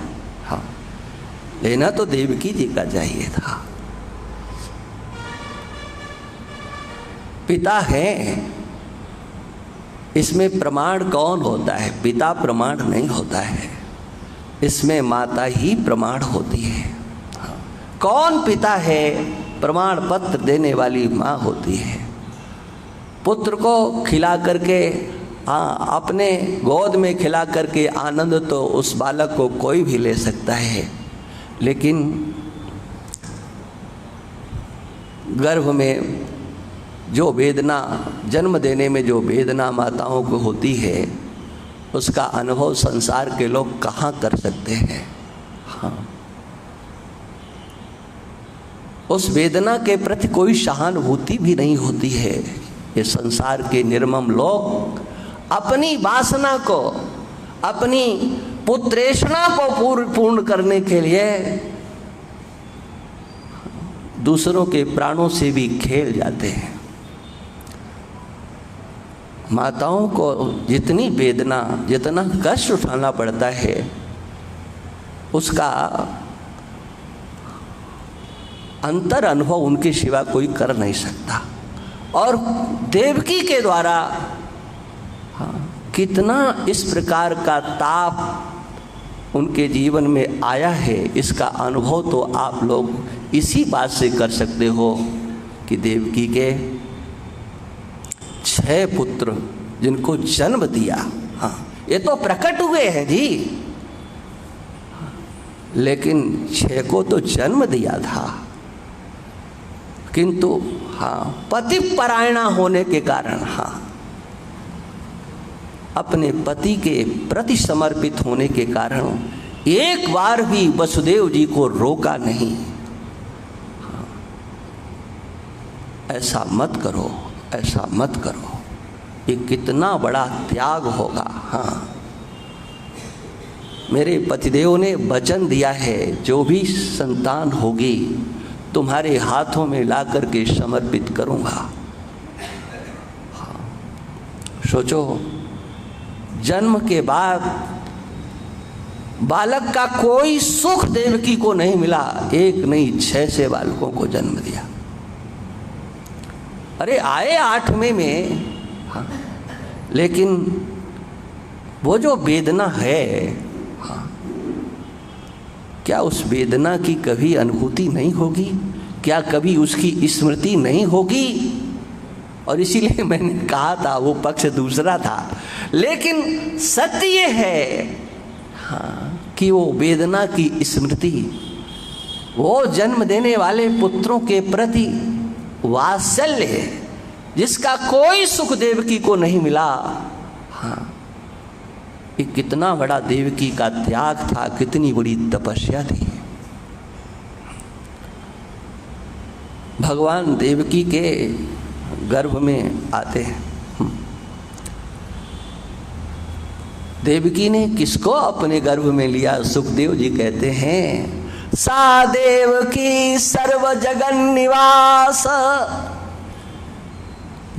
हाँ, लेना तो देवकी जी का चाहिए था। पिता है, इसमें प्रमाण कौन होता है? पिता प्रमाण नहीं होता है, इसमें माता ही प्रमाण होती है। हाँ, कौन पिता है? प्रमाण पत्र देने वाली माँ होती है। पुत्र को खिला करके अपने गोद में खिला करके आनंद तो उस बालक को कोई भी ले सकता है, लेकिन गर्भ में जो वेदना, जन्म देने में जो वेदना माताओं को होती है, उसका अनुभव संसार के लोग कहाँ कर सकते हैं। हाँ, उस वेदना के प्रति कोई सहानुभूति भी नहीं होती है। ये संसार के निर्मम लोग अपनी वासना को, अपनी पुत्रेषणा को पूर्ण करने के लिए दूसरों के प्राणों से भी खेल जाते हैं। माताओं को जितनी वेदना, जितना कष्ट उठाना पड़ता है, उसका अंतर अनुभव उनके सिवा कोई कर नहीं सकता। और देवकी के द्वारा कितना इस प्रकार का ताप उनके जीवन में आया है, इसका अनुभव तो आप लोग इसी बात से कर सकते हो कि देवकी के 6 पुत्र जिनको जन्म दिया, हाँ ये तो प्रकट हुए हैं जी, लेकिन 6 को तो जन्म दिया था, किंतु हाँ पति परायणा होने के कारण, हाँ अपने पति के प्रति समर्पित होने के कारण एक बार भी वसुदेव जी को रोका नहीं। हाँ, ऐसा मत करो, ऐसा मत करो, ये कितना बड़ा त्याग होगा। हाँ मेरे पतिदेव ने वचन दिया है, जो भी संतान होगी तुम्हारे हाथों में ला करके समर्पित करूंगा। हाँ, सोचो जन्म के बाद बालक का कोई सुख देवकी को नहीं मिला, एक नहीं 6 बालकों को जन्म दिया। अरे आए 8वें में, हाँ, लेकिन वो जो वेदना है, हाँ, क्या उस वेदना की कभी अनुभूति नहीं होगी? क्या कभी उसकी स्मृति नहीं होगी? और इसीलिए मैंने कहा था वो पक्ष दूसरा था, लेकिन सत्य ये है, हाँ, कि वो वेदना की स्मृति, वो जन्म देने वाले पुत्रों के प्रति वात्सल्य है, जिसका कोई सुख देवकी को नहीं मिला। हाँ ये कितना बड़ा देवकी का त्याग था, कितनी बड़ी तपस्या थी। भगवान देवकी के गर्भ में आते हैं। देवकी ने किसको अपने गर्भ में लिया? सुखदेव जी कहते हैं, सा देवकी सर्व जगन निवास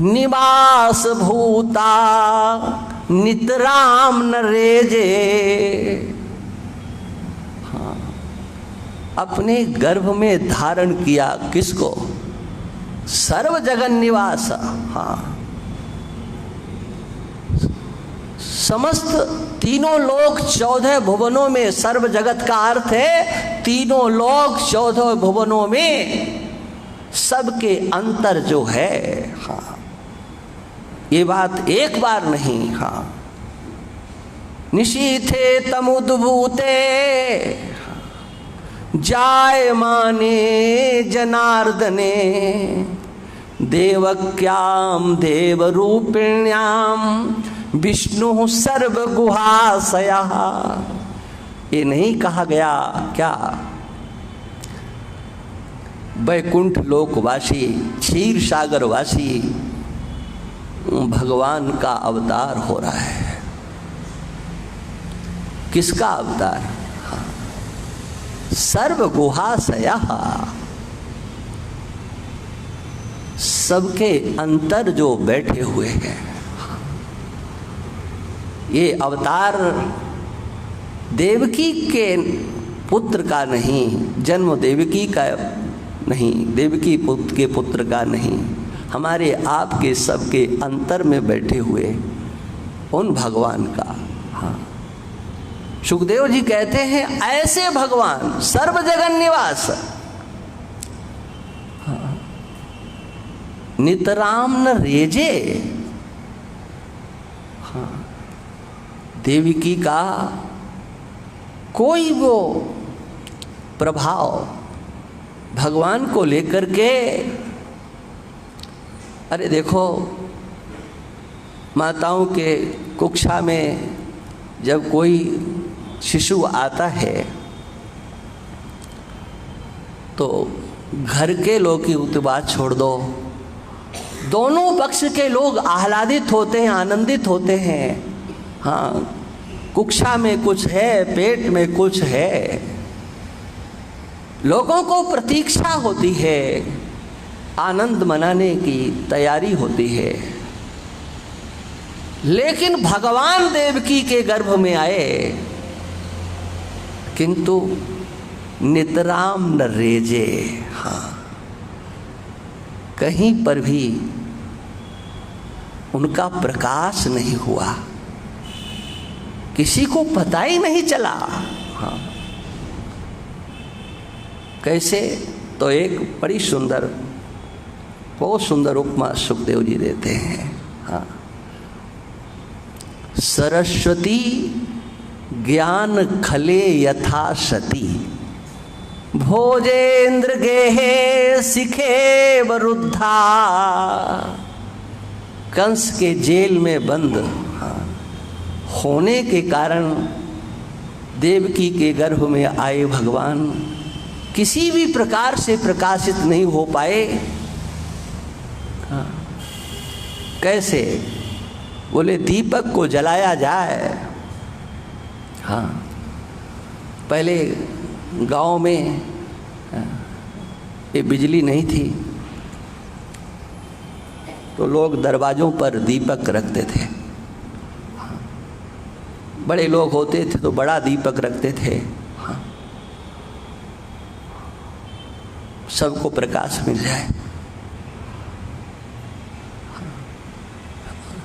निवास भूता नितराम न रेजे। हाँ, अपने गर्भ में धारण किया किसको? सर्व जगन निवास। हाँ समस्त तीनों लोक 14 भुवनों में, सर्व जगत का अर्थ है तीनों लोक 14 भुवनों में सबके अंतर जो है। हाँ ये बात एक बार नहीं। हाँ निशीथे तमुद्भूते जायमाने जनार्दने देवक्याम देवरूपिण्याम विष्णु सर्वगुहाशया। ये नहीं कहा गया क्या वैकुंठ लोकवासी क्षीर सागर वासी भगवान का अवतार हो रहा है? किसका अवतार? सर्वगुहाशया, सबके अंतर जो बैठे हुए हैं। ये अवतार देवकी के पुत्र का नहीं, जन्म देवकी का नहीं, देवकी पुत्र के पुत्र का नहीं, हमारे आपके सबके अंतर में बैठे हुए उन भगवान का। हाँ सुखदेव जी कहते हैं ऐसे भगवान सर्व जगन निवास, हाँ, नितराम न रेजे। हाँ देवकी का कोई वो प्रभाव भगवान को लेकर के, अरे देखो माताओं के कुक्षा में जब कोई शिशु आता है तो घर के लोग की तो बात छोड़ दो, दोनों पक्ष के लोग आह्लादित होते हैं, आनंदित होते हैं। हाँ कुक्षा में कुछ है, पेट में कुछ है। लोगों को प्रतीक्षा होती है, आनंद मनाने की तैयारी होती है, लेकिन भगवान देवकी के गर्भ में आए, किंतु नितराम न रेजे। हाँ, कहीं पर भी उनका प्रकाश नहीं हुआ, किसी को पता ही नहीं चला। हाँ, कैसे? तो एक बड़ी सुंदर, बहुत सुंदर उपमा सुखदेव जी देते हैं। हाँ, सरस्वती ज्ञान खले यथा सती, भोजेन्द्र गेहे सिखे वरुद्धा। कंस के जेल में बंद होने के कारण देवकी के गर्भ में आए भगवान किसी भी प्रकार से प्रकाशित नहीं हो पाए। कैसे? बोले दीपक को जलाया जाए। हाँ, पहले गांव में ये बिजली नहीं थी, तो लोग दरवाजों पर दीपक रखते थे। बड़े लोग होते थे तो बड़ा दीपक रखते थे। हाँ, सबको प्रकाश मिल जाए।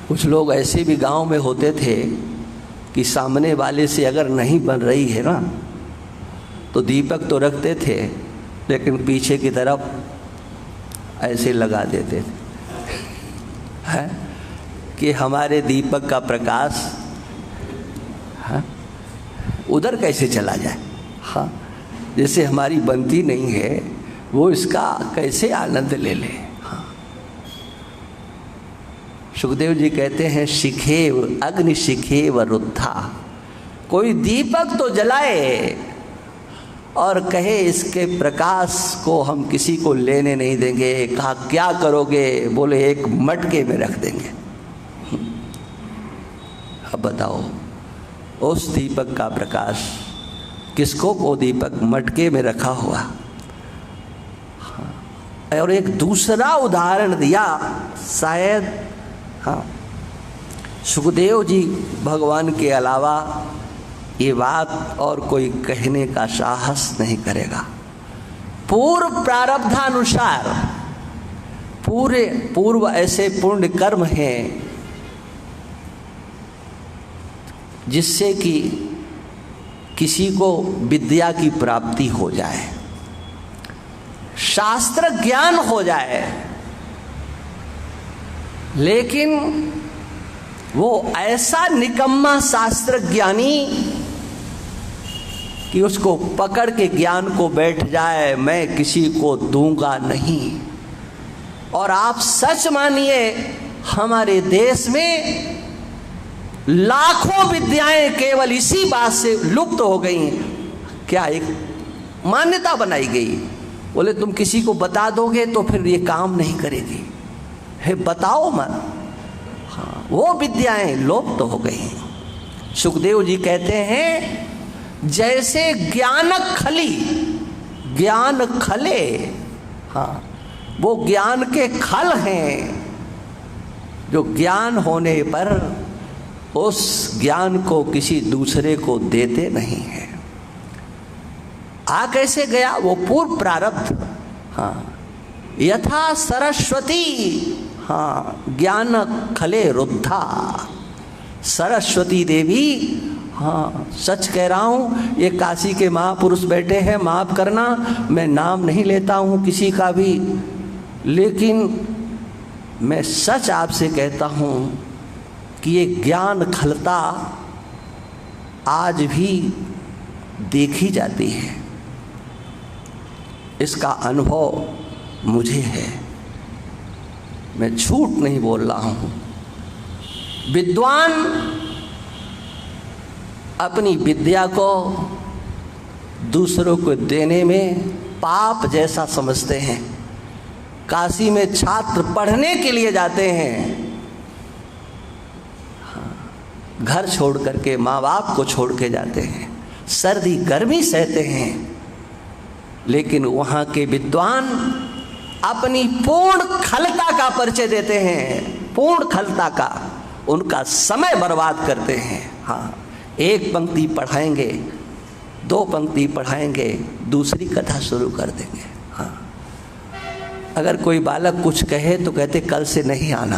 कुछ लोग ऐसे भी गांव में होते थे कि सामने वाले से अगर नहीं बन रही है ना, तो दीपक तो रखते थे, लेकिन पीछे की तरफ ऐसे लगा देते थे, है कि हमारे दीपक का प्रकाश उधर कैसे चला जाए। हाँ, जैसे हमारी बनती नहीं है, वो इसका कैसे आनंद ले ले। हाँ, सुखदेव जी कहते हैं शिखेव अग्नि शिखेव रुद्धा। कोई दीपक तो जलाए और कहे इसके प्रकाश को हम किसी को लेने नहीं देंगे। कहा क्या करोगे? बोले एक मटके में रख देंगे। अब बताओ, उस दीपक का प्रकाश किसको? वो दीपक मटके में रखा हुआ। और एक दूसरा उदाहरण दिया, शायद हाँ, सुखदेव जी भगवान के अलावा ये बात और कोई कहने का साहस नहीं करेगा। पूर्व प्रारब्धानुसार पूर्व ऐसे पुण्य कर्म हैं जिससे कि किसी को विद्या की प्राप्ति हो जाए, शास्त्र ज्ञान हो जाए, लेकिन वो ऐसा निकम्मा शास्त्र ज्ञानी कि उसको पकड़ के ज्ञान को बैठ जाए, मैं किसी को दूंगा नहीं। और आप सच मानिए, हमारे देश में लाखों विद्याएं केवल इसी बात से लुप्त हो गई। क्या एक मान्यता बनाई गई, बोले तुम किसी को बता दोगे तो फिर ये काम नहीं करेगी, है बताओ मत। हाँ, वो विद्याएं लुप्त हो गई। सुखदेव जी कहते हैं जैसे ज्ञान खले, हाँ, वो ज्ञान के खल हैं जो ज्ञान होने पर उस ज्ञान को किसी दूसरे को देते नहीं है। आ कैसे गया? वो पूर्व प्रारब्ध। हाँ, यथा सरस्वती, हाँ, ज्ञान खले रुद्धा। सरस्वती देवी, हाँ, सच कह रहा हूँ, ये काशी के महापुरुष बैठे हैं, माफ करना मैं नाम नहीं लेता हूँ किसी का भी, लेकिन मैं सच आपसे कहता हूँ कि ये ज्ञान खलता आज भी देखी जाती है। इसका अनुभव मुझे है, मैं झूठ नहीं बोल रहा हूँ। विद्वान अपनी विद्या को दूसरों को देने में पाप जैसा समझते हैं। काशी में छात्र पढ़ने के लिए जाते हैं, घर छोड़ करके, माँ बाप को छोड़ के जाते हैं, सर्दी गर्मी सहते हैं, लेकिन वहाँ के विद्वान अपनी पूर्ण खलता का परिचय देते हैं, पूर्ण खलता का, उनका समय बर्बाद करते हैं। हाँ, एक पंक्ति पढ़ाएंगे, दो पंक्ति पढ़ाएंगे, दूसरी कथा शुरू कर देंगे। हाँ, अगर कोई बालक कुछ कहे तो कहते कल से नहीं आना।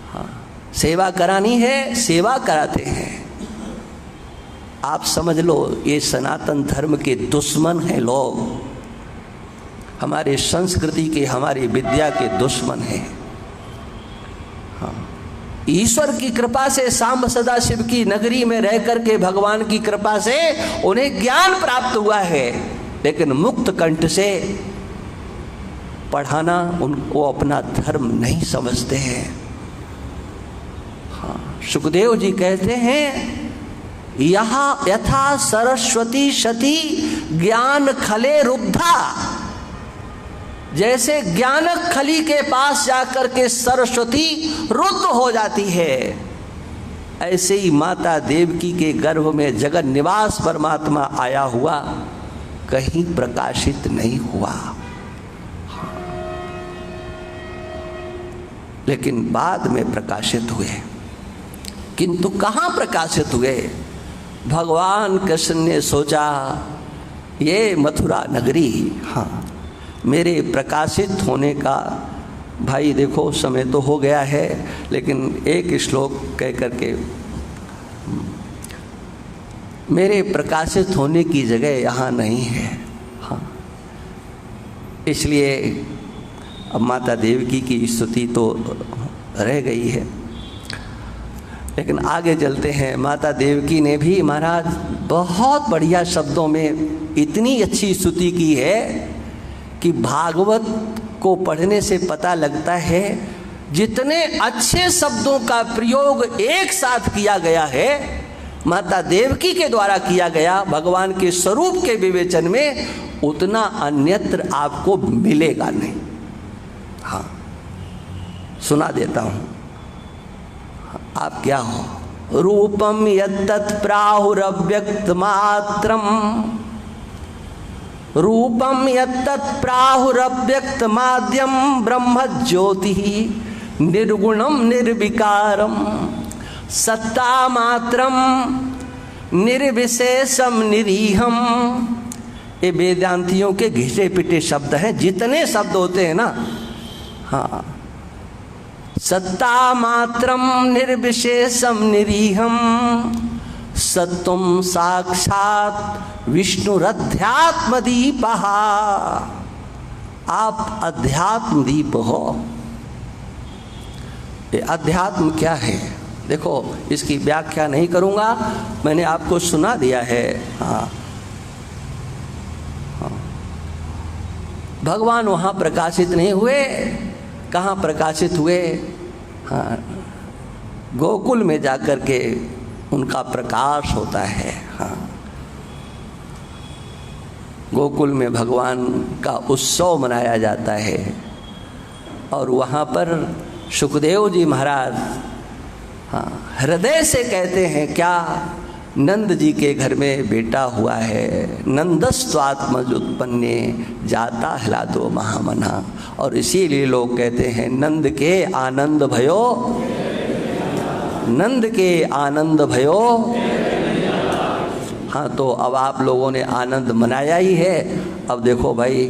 हाँ, सेवा करानी है, सेवा कराते हैं। आप समझ लो ये सनातन धर्म के दुश्मन हैं लोग, हमारे संस्कृति के, हमारी विद्या के दुश्मन हैं। हाँ, ईश्वर की कृपा से, सांब सदा शिव की नगरी में रह करके भगवान की कृपा से उन्हें ज्ञान प्राप्त हुआ है, लेकिन मुक्त कंठ से पढ़ाना उनको अपना धर्म नहीं समझते हैं। हाँ, सुखदेव जी कहते हैं यहाँ यथा सरस्वती सती ज्ञान खले रुद्धा, जैसे ज्ञानक खली के पास जाकर के सरस्वती रुद्ध हो जाती है, ऐसे ही माता देवकी के गर्भ में जगत निवास परमात्मा आया हुआ कहीं प्रकाशित नहीं हुआ। लेकिन बाद में प्रकाशित हुए। किंतु कहाँ प्रकाशित हुए? भगवान कृष्ण ने सोचा ये मथुरा नगरी, हाँ, मेरे प्रकाशित होने का, भाई देखो समय तो हो गया है, लेकिन एक श्लोक कह करके, मेरे प्रकाशित होने की जगह यहाँ नहीं है। हाँ, इसलिए अब माता देवकी की स्तुति तो रह गई है, लेकिन आगे चलते हैं। माता देवकी ने भी महाराज बहुत बढ़िया शब्दों में इतनी अच्छी स्तुति की है कि भागवत को पढ़ने से पता लगता है जितने अच्छे शब्दों का प्रयोग एक साथ किया गया है, माता देवकी के द्वारा किया गया भगवान के स्वरूप के विवेचन में, उतना अन्यत्र आपको मिलेगा नहीं। हाँ, सुना देता हूँ, आप क्या हो? रूपम यत्तत् प्राहुरव्यक्त मात्रम, रूपम यत्तत् प्राहुरव्यक्त माध्यम ब्रह्म ज्योति निर्गुणम निर्विकारम सत्ता मात्रम निर्विशेषम निरीहम। ये वेदांतियों के घिसे पिटे शब्द हैं, जितने शब्द होते हैं ना। हाँ, सत्ता मात्रम निर्विशेषम निरीहम सत्वम साक्षात विष्णुरध्यात्म दीपः। आप अध्यात्म दीप हो। ये अध्यात्म क्या है? देखो, इसकी व्याख्या नहीं करूंगा, मैंने आपको सुना दिया है। हाँ, हाँ, भगवान वहाँ प्रकाशित नहीं हुए। कहाँ प्रकाशित हुए? हाँ, गोकुल में जाकर के उनका प्रकाश होता है। हाँ, गोकुल में भगवान का उत्सव मनाया जाता है और वहाँ पर सुखदेव जी महाराज, हाँ, हृदय से कहते हैं क्या, नंद जी के घर में बेटा हुआ है, नंदस्वात्मज उत्पन्ने जाता ह्लादो महामना। और इसीलिए लोग कहते हैं नंद के आनंद भयो, नंद के आनंद भयो। हाँ, तो अब आप लोगों ने आनंद मनाया ही है। अब देखो भाई,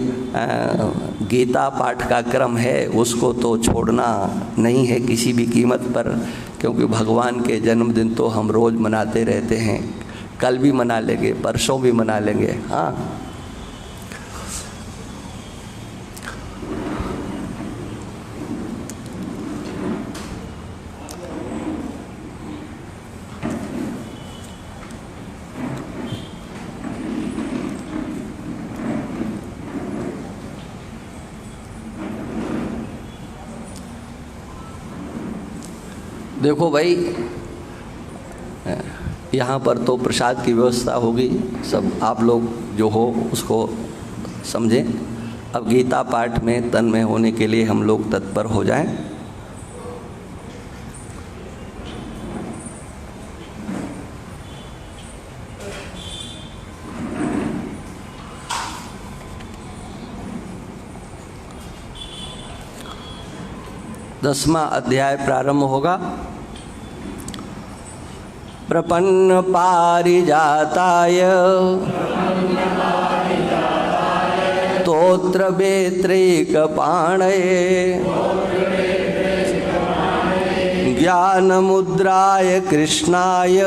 गीता पाठ का क्रम है, उसको तो छोड़ना नहीं है किसी भी कीमत पर, क्योंकि भगवान के जन्मदिन तो हम रोज़ मनाते रहते हैं, कल भी मना लेंगे, परसों भी मना लेंगे। हाँ, देखो भाई, यहाँ पर तो प्रसाद की व्यवस्था होगी, सब आप लोग जो हो उसको समझें। अब गीता पाठ में तन्मय होने के लिए हम लोग तत्पर हो जाएं। 10वां अध्याय प्रारंभ होगा। प्रपन्न पारिजाताय स्तोत्र बेत्रैकपाणये ज्ञानमुद्राय कृष्णाय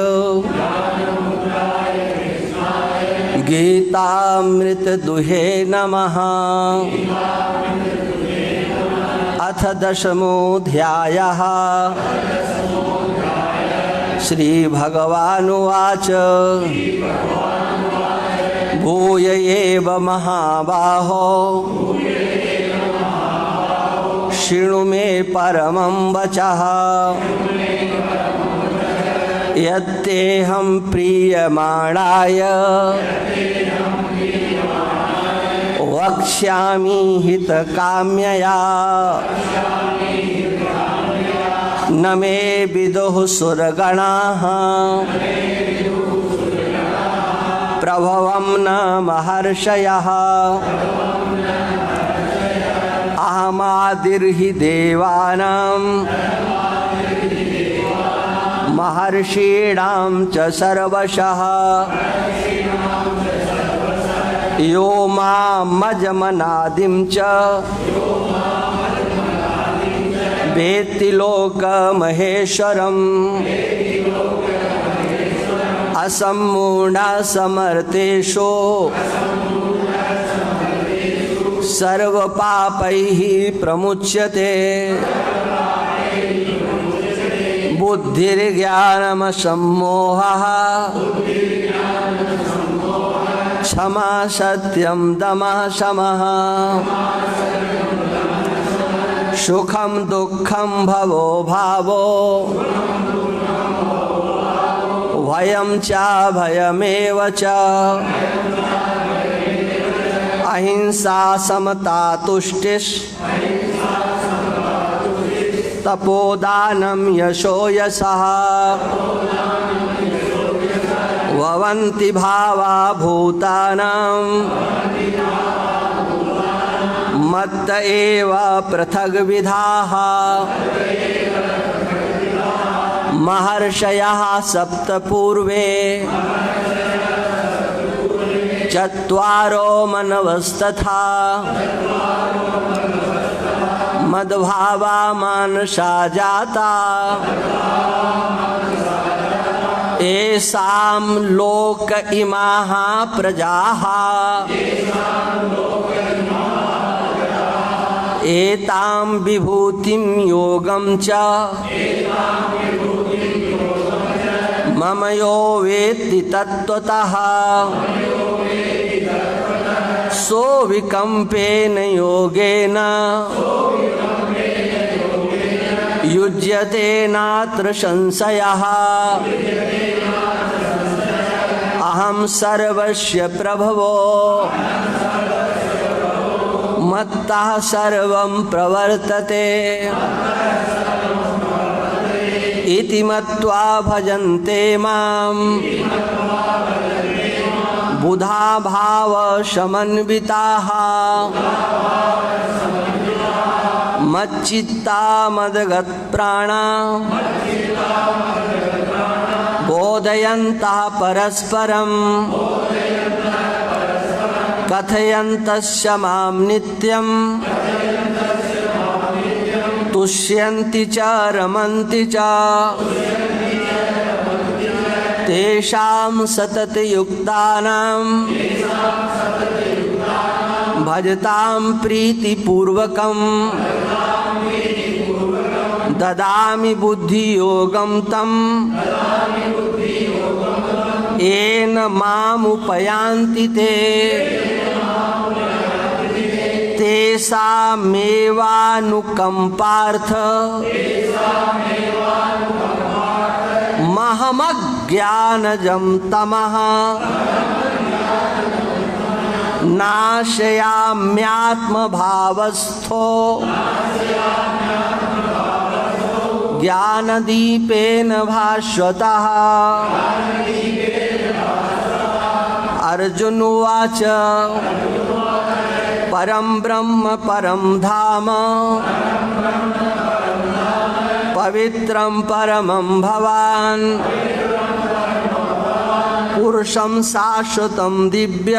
गीतामृतदुहे नमः। अथ दशमोऽध्यायः। श्रीभगवानुवाच भूय एव महाबाहो शृणु मे परमं वचः यत्तेऽहं प्रीयमाणाय वक्ष्यामि हितकाम्यया। न मे विदुः सुरगणाः प्रभवं न महर्षयः। अहमादिर्हि देवानां महर्षीणां च सर्वशः। यो मामजमनादिं च वेत्ति लोकमहेश्वरम्। असम्मूढसमर्थेषु सर्वपापैः प्रमुच्यते। बुद्धिर्ज्ञानमसम्मोहः क्षमा सत्यं दमः शमः। सुखं दुःखं भवो भावो भयं च भयमेव च। अहिंसा समता तुष्टिः तपोदानं यशो यशः। भवन्ति भावा भूतानां मत्त एव पृथग्विधाः। महर्षयः सप्त पूर्वे चत्वारो मनवस्तथा मद्भावा मानसा जाता। येषां लोक इमाः प्रजाः एतां विभूतिं योगं च मम यो वेत्ति तत्त्वतः। सो विकम्पेन योगेन युज्यते नात्र संशयः। अहं सर्वस्य प्रभवो मत्तः सर्वं प्रवर्तते। इति मत्वा भजन्ते मां बुधा भाव समन्विताः। मच्चित्ता मद्गतप्राणा बोधयन्तः परस्परं कथयन्तस्य मां नित्यं तुष्यन्ति च रमन्ति च। तेषां सततयुक्तानां भजतां प्रीतिपूर्वकं ददामि बुद्धियोगं तं येन मामुपयान्ति ते। तेषामेवानुकम्पार्थ महमज्ञानजं तमः नाशयाम्यात्मभावस्थो ज्ञानदीपेन भास्वतः। अर्जुन उवाच परं ब्रह्म परं धाम पवित्रं परमं भवान् पुरुषं शाश्वतं दिव्य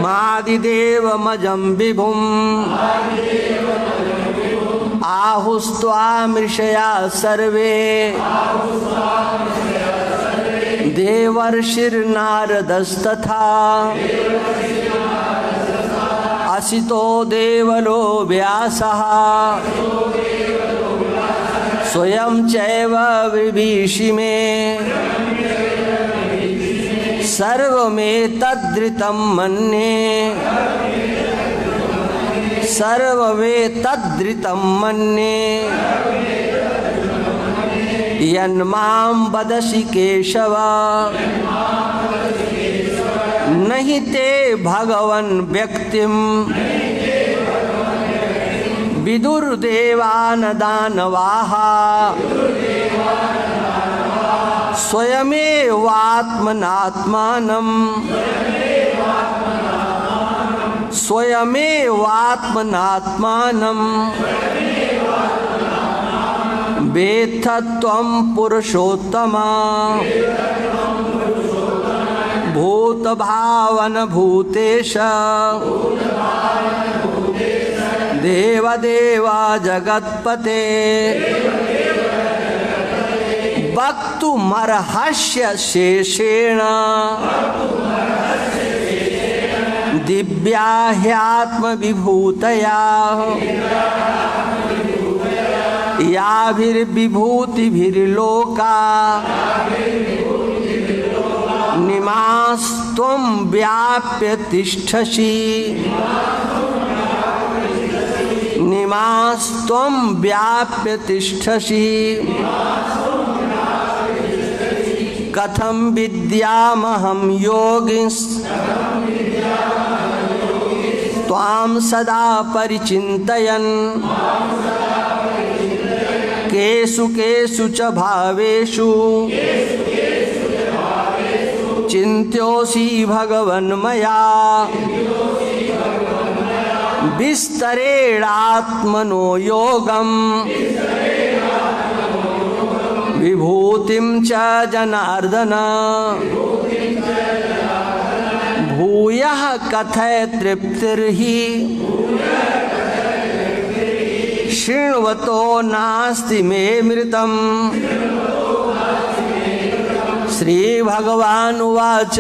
मादिदेवमजं विभुम् आहुस्त्वामृषया सर्वे देवर्षिर्नारदस्तथा असितो देवलो व्यासः स्वयं चैव विभीषिमे सर्वमेतद्धृतं मन्ये सर्वमेतद्धृतं मन्ये यन्मां वदसि केशव नहि ते भगवन् व्यक्तिं विदुर्देवान् दानवाः स्वयमेवात्मनात्मानं वेत्थ त्वं पुरुषोत्तमा भूतभावन भूतेश देवदेव जगत्पते वक्तुमर्हस्य शेषेण दिव्या ह्यात्मविभूतया याभिर्विभूतिभिर्लोका निमास्त्वं व्याप्य तिष्ठसि निमास्त्वं व्याप्य तिष्ठसि कथं विद्यामहं योगिंस् त्वां सदा परिचिन्तयन् केषु केषु च भावेषु चिन्त्योऽसि भगवन्मया विस्तरेणात्मनो योगम् विभूतिं च जनार्दन भूयः कथय तृप्तिर्हि शृण्वतो नास्ति मे मृतम् श्रीभगवानुवाच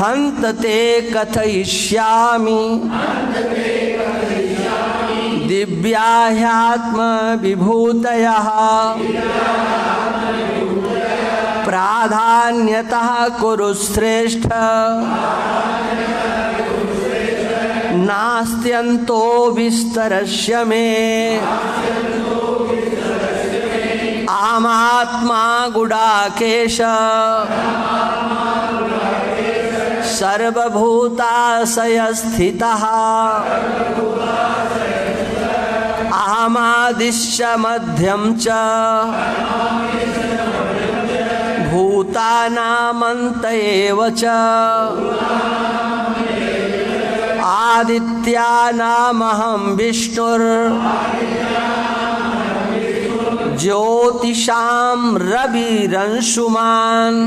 हन्त ते कथयिष्यामि दिव्या ह्यात्मविभूतयः प्राधान्यतः कुरु श्रेष्ठ नास्त्यन्तो विस्तरस्य मे आमात्मा गुडाकेश सर्वभूताशयस्थितः अहमादिश्च मध्यं च भूतानामन्त एव च आदित्यानामहं विष्णुर् ज्योतिषां रविरंशुमान्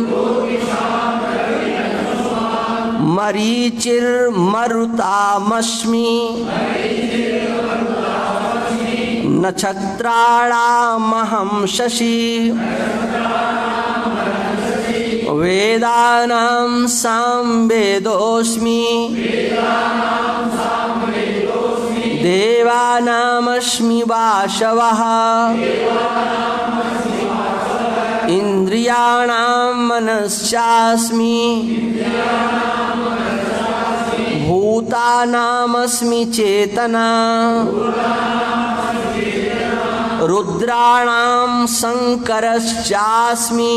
मरीचिर्मरुतामस्मि नक्षत्राणामहं शशि वेदानां सामवेदोऽस्मि देवानामस्मि वासवः इन्द्रियाणां मनश्चास्मि भूतानामस्मि चेतना रुद्राणां शङ्करश्चास्मि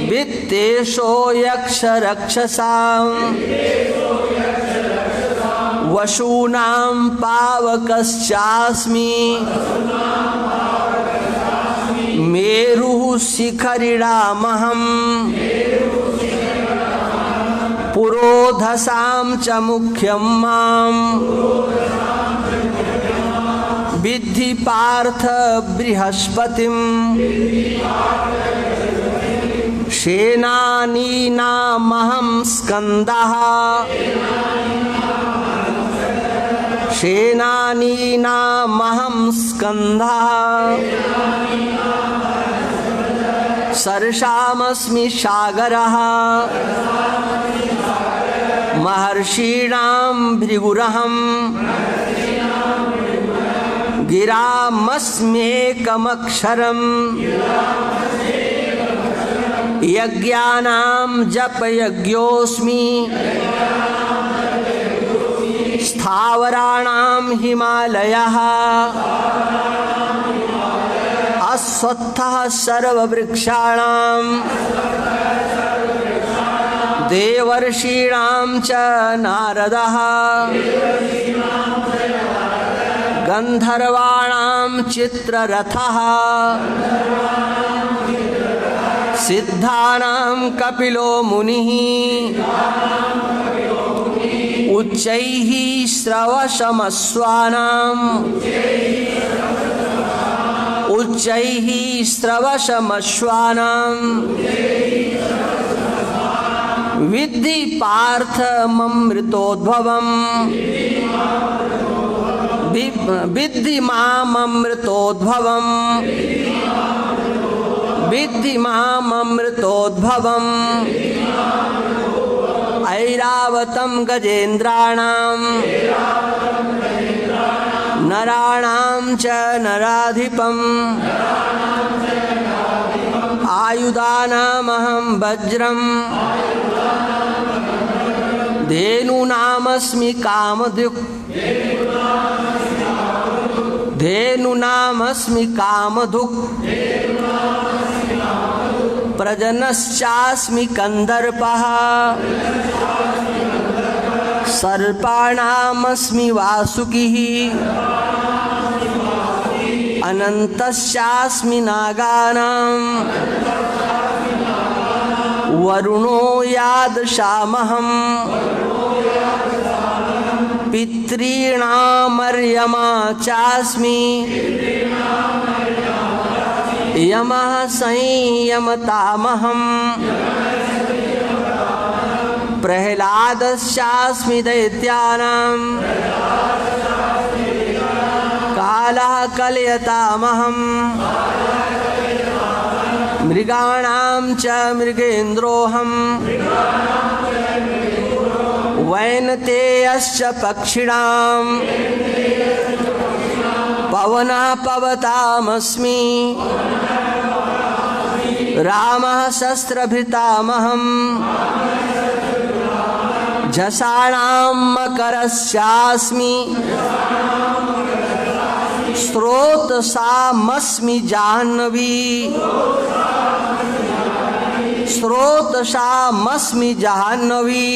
वित्तेषो यक्षरक्षसां वशूनां पावकश्चास्मि मेरुः शिखरिणामहम् पुरो पुरोधसां च मुख्यं मां विद्धि पार्थ बृहस्पतिं सेनानीनामहं स्कन्दः सेनानीनामहं स्कन्दः सर्षामस्मि सागरः महर्षीणां भृगुरहं गिरामस्म्येकमक्षरम् यज्ञानां जपयज्ञोऽस्मि स्थावराणां हिमालयः अश्वत्थः सर्ववृक्षाणां देवर्षीणां च नारदः गन्धर्वाणां चित्ररथः सिद्धानां कपिलो मुनिः उच्चैः श्रवसमश्वानां उच्चैः श्रवसमश्वानां विद्धि पार्थममृतोद्भवम् विद्धि माममृतोद्भवम् विद्धि माममृतोद्भवम् ऐरावतं गजेन्द्राणां नराणां च नराधिपम् आयुधानामहं वज्रं धेनूनामस्मि कामधुक् धेनूनामस्मि कामधुक् प्रजनश्चास्मि कंदर्पः सर्पाणामस्मि वासुकिः अनन्तश्चास्मि नागानां वरुणो यादृशामहं पितॄणामर्यमा चास्मि यमः संयमतामहं प्रह्लादश्चास्मि दैत्यानां कालः कलयतामहं मृगाणां च मृगेन्द्रोऽहं वैनतेयश्च पक्षिणां पवनः पवतामस्मि रामः शस्त्रभृतामहं झषाणां मकरश्चास्मि स्रोतसामस्मि जाह्नवी स्रोतसामस्मि जाह्नवी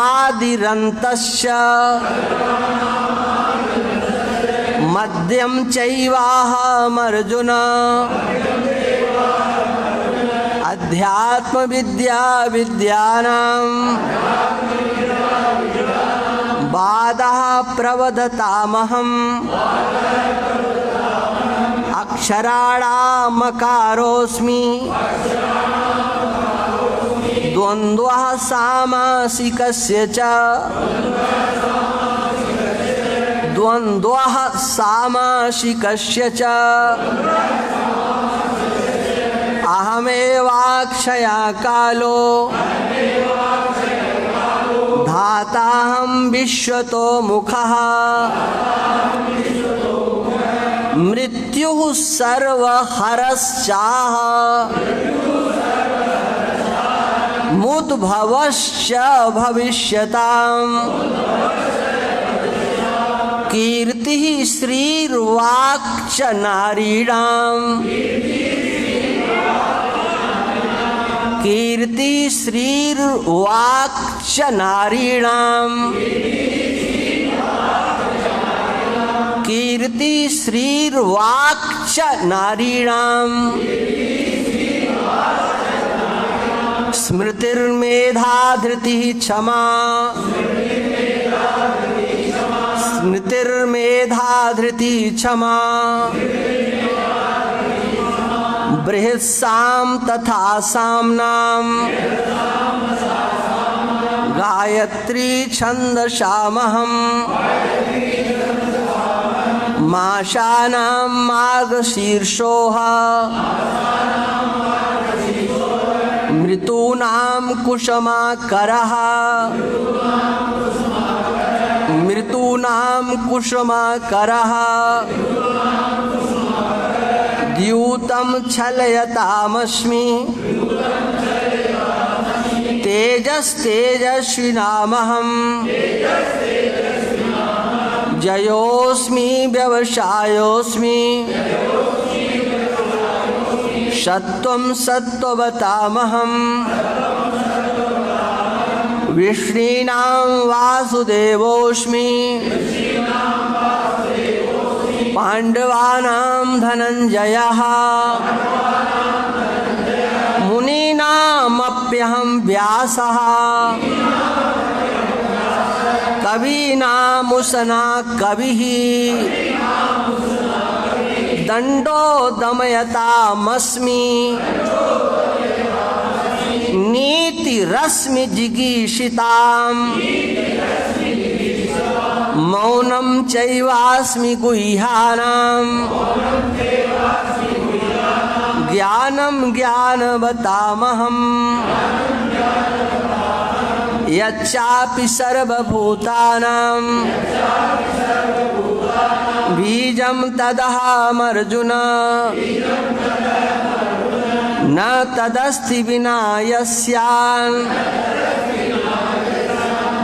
सर्गाणामादिरन्तश्च मध्यं चैवाहमर्जुन अध्यात्मविद्या विद्यानां बाधः प्रवदतामहम् अक्षराणामकारोऽस्मि द्वन्द्वः सामासिकस्य च द्वन्द्वः सामासिकस्य च अहमेवाक्षया कालो धाताहं विश्वतो मुखः मृत्युः सर्वहरश्चाह मुद्भवश्च भविष्यताम् कीर्तिः श्रीर्वाक्च नारीणाम् कीर्तिः श्रीर्वाक्च नारीणाम् कीर्तिः श्रीर्वाक्च नारीणाम् स्मृतिर्मेधा धृतिः क्षमा स्मृतिर्मेधा धृतिः क्षमा बृहत्साम तथा साम्नाम गायत्री छन्दसामहं माशानां मार्गशीर्षोः मृतूनां कुसुमाकरः मृतूनां कुसुमाकरः द्यूतं छलयतामस्मि तेजस्तेजस्विनामहं जयोस्मि व्यवसायोस्मि सत्वं सत्ववतामहं विष्णीनां वासुदेवोऽस्मि पाण्डवानां धनञ्जयः मुनीनामप्यहं व्यासः कवीनामुसना कविः दण्डो दमयतामस्मि नीतिरस्मि जिगीषिताम् मौनं चैवास्मि गुह्यानां ज्ञानं ज्ञानवतामहं यच्चापि सर्वभूतानां बीजं तदहमर्जुन न तदस्ति विना यस्यान्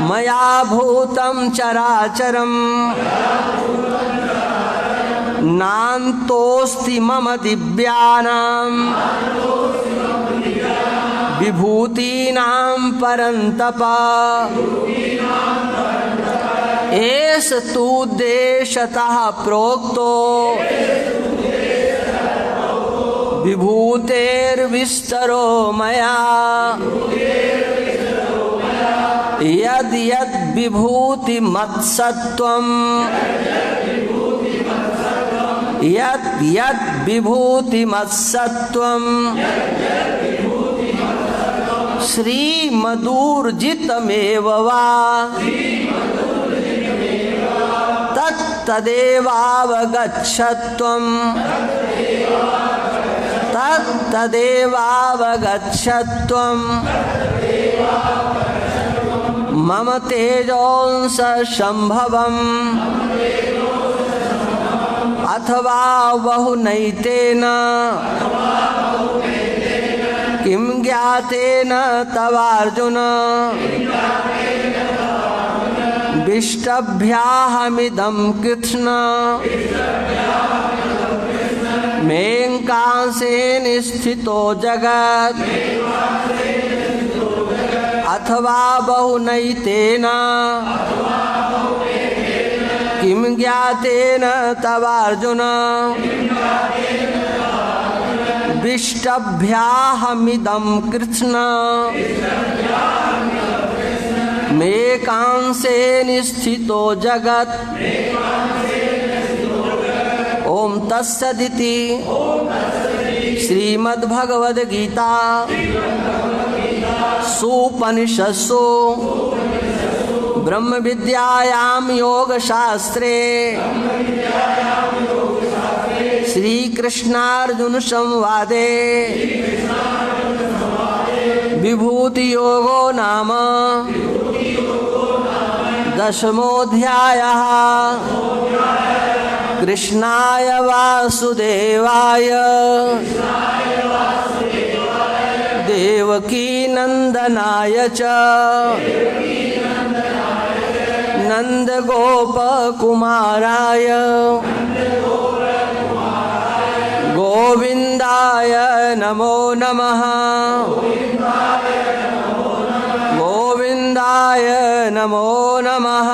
मया भूतं चराचरं नान्तोऽस्ति मम दिव्यानां विभूतीनां परन्तप एष तु देशतः प्रोक्तो विभूतेर्विस्तरो मया यद् यद् विभूतिमत्सत्त्वं यद् यद् विभूतिमत्सत्त्वं श्रीमदूर्जितमेव वा तत्तदेवावगच्छत्वं तत्तदेवावगच्छत्वं मम तेजोंस संभवम् अथवा बहुनैतेन किं ज्ञातेन तवार्जुन विष्टभ्याहमिदं कृत्स्न मेऽङ्कांसेन स्थितो जगत् अथवा बहुनैतेन किं ज्ञातेन तवार्जुन विष्टभ्याहमिदं कृत्स्न मेकांसेन स्थितो जगत् ओम तत्सदिति श्रीमद्भगवद्गीता सुपनिषत्सु ब्रह्म विद्यायां योगशास्त्रे श्री कृष्णार्जुन संवादे विभूति योगो नाम दशमोऽध्यायः। कृष्णाय वासुदेवाय देवकी नंदनाय च नंदगोपकुमाराय गोविंदाय नमो नमः। गोविंदाय नमो नमः।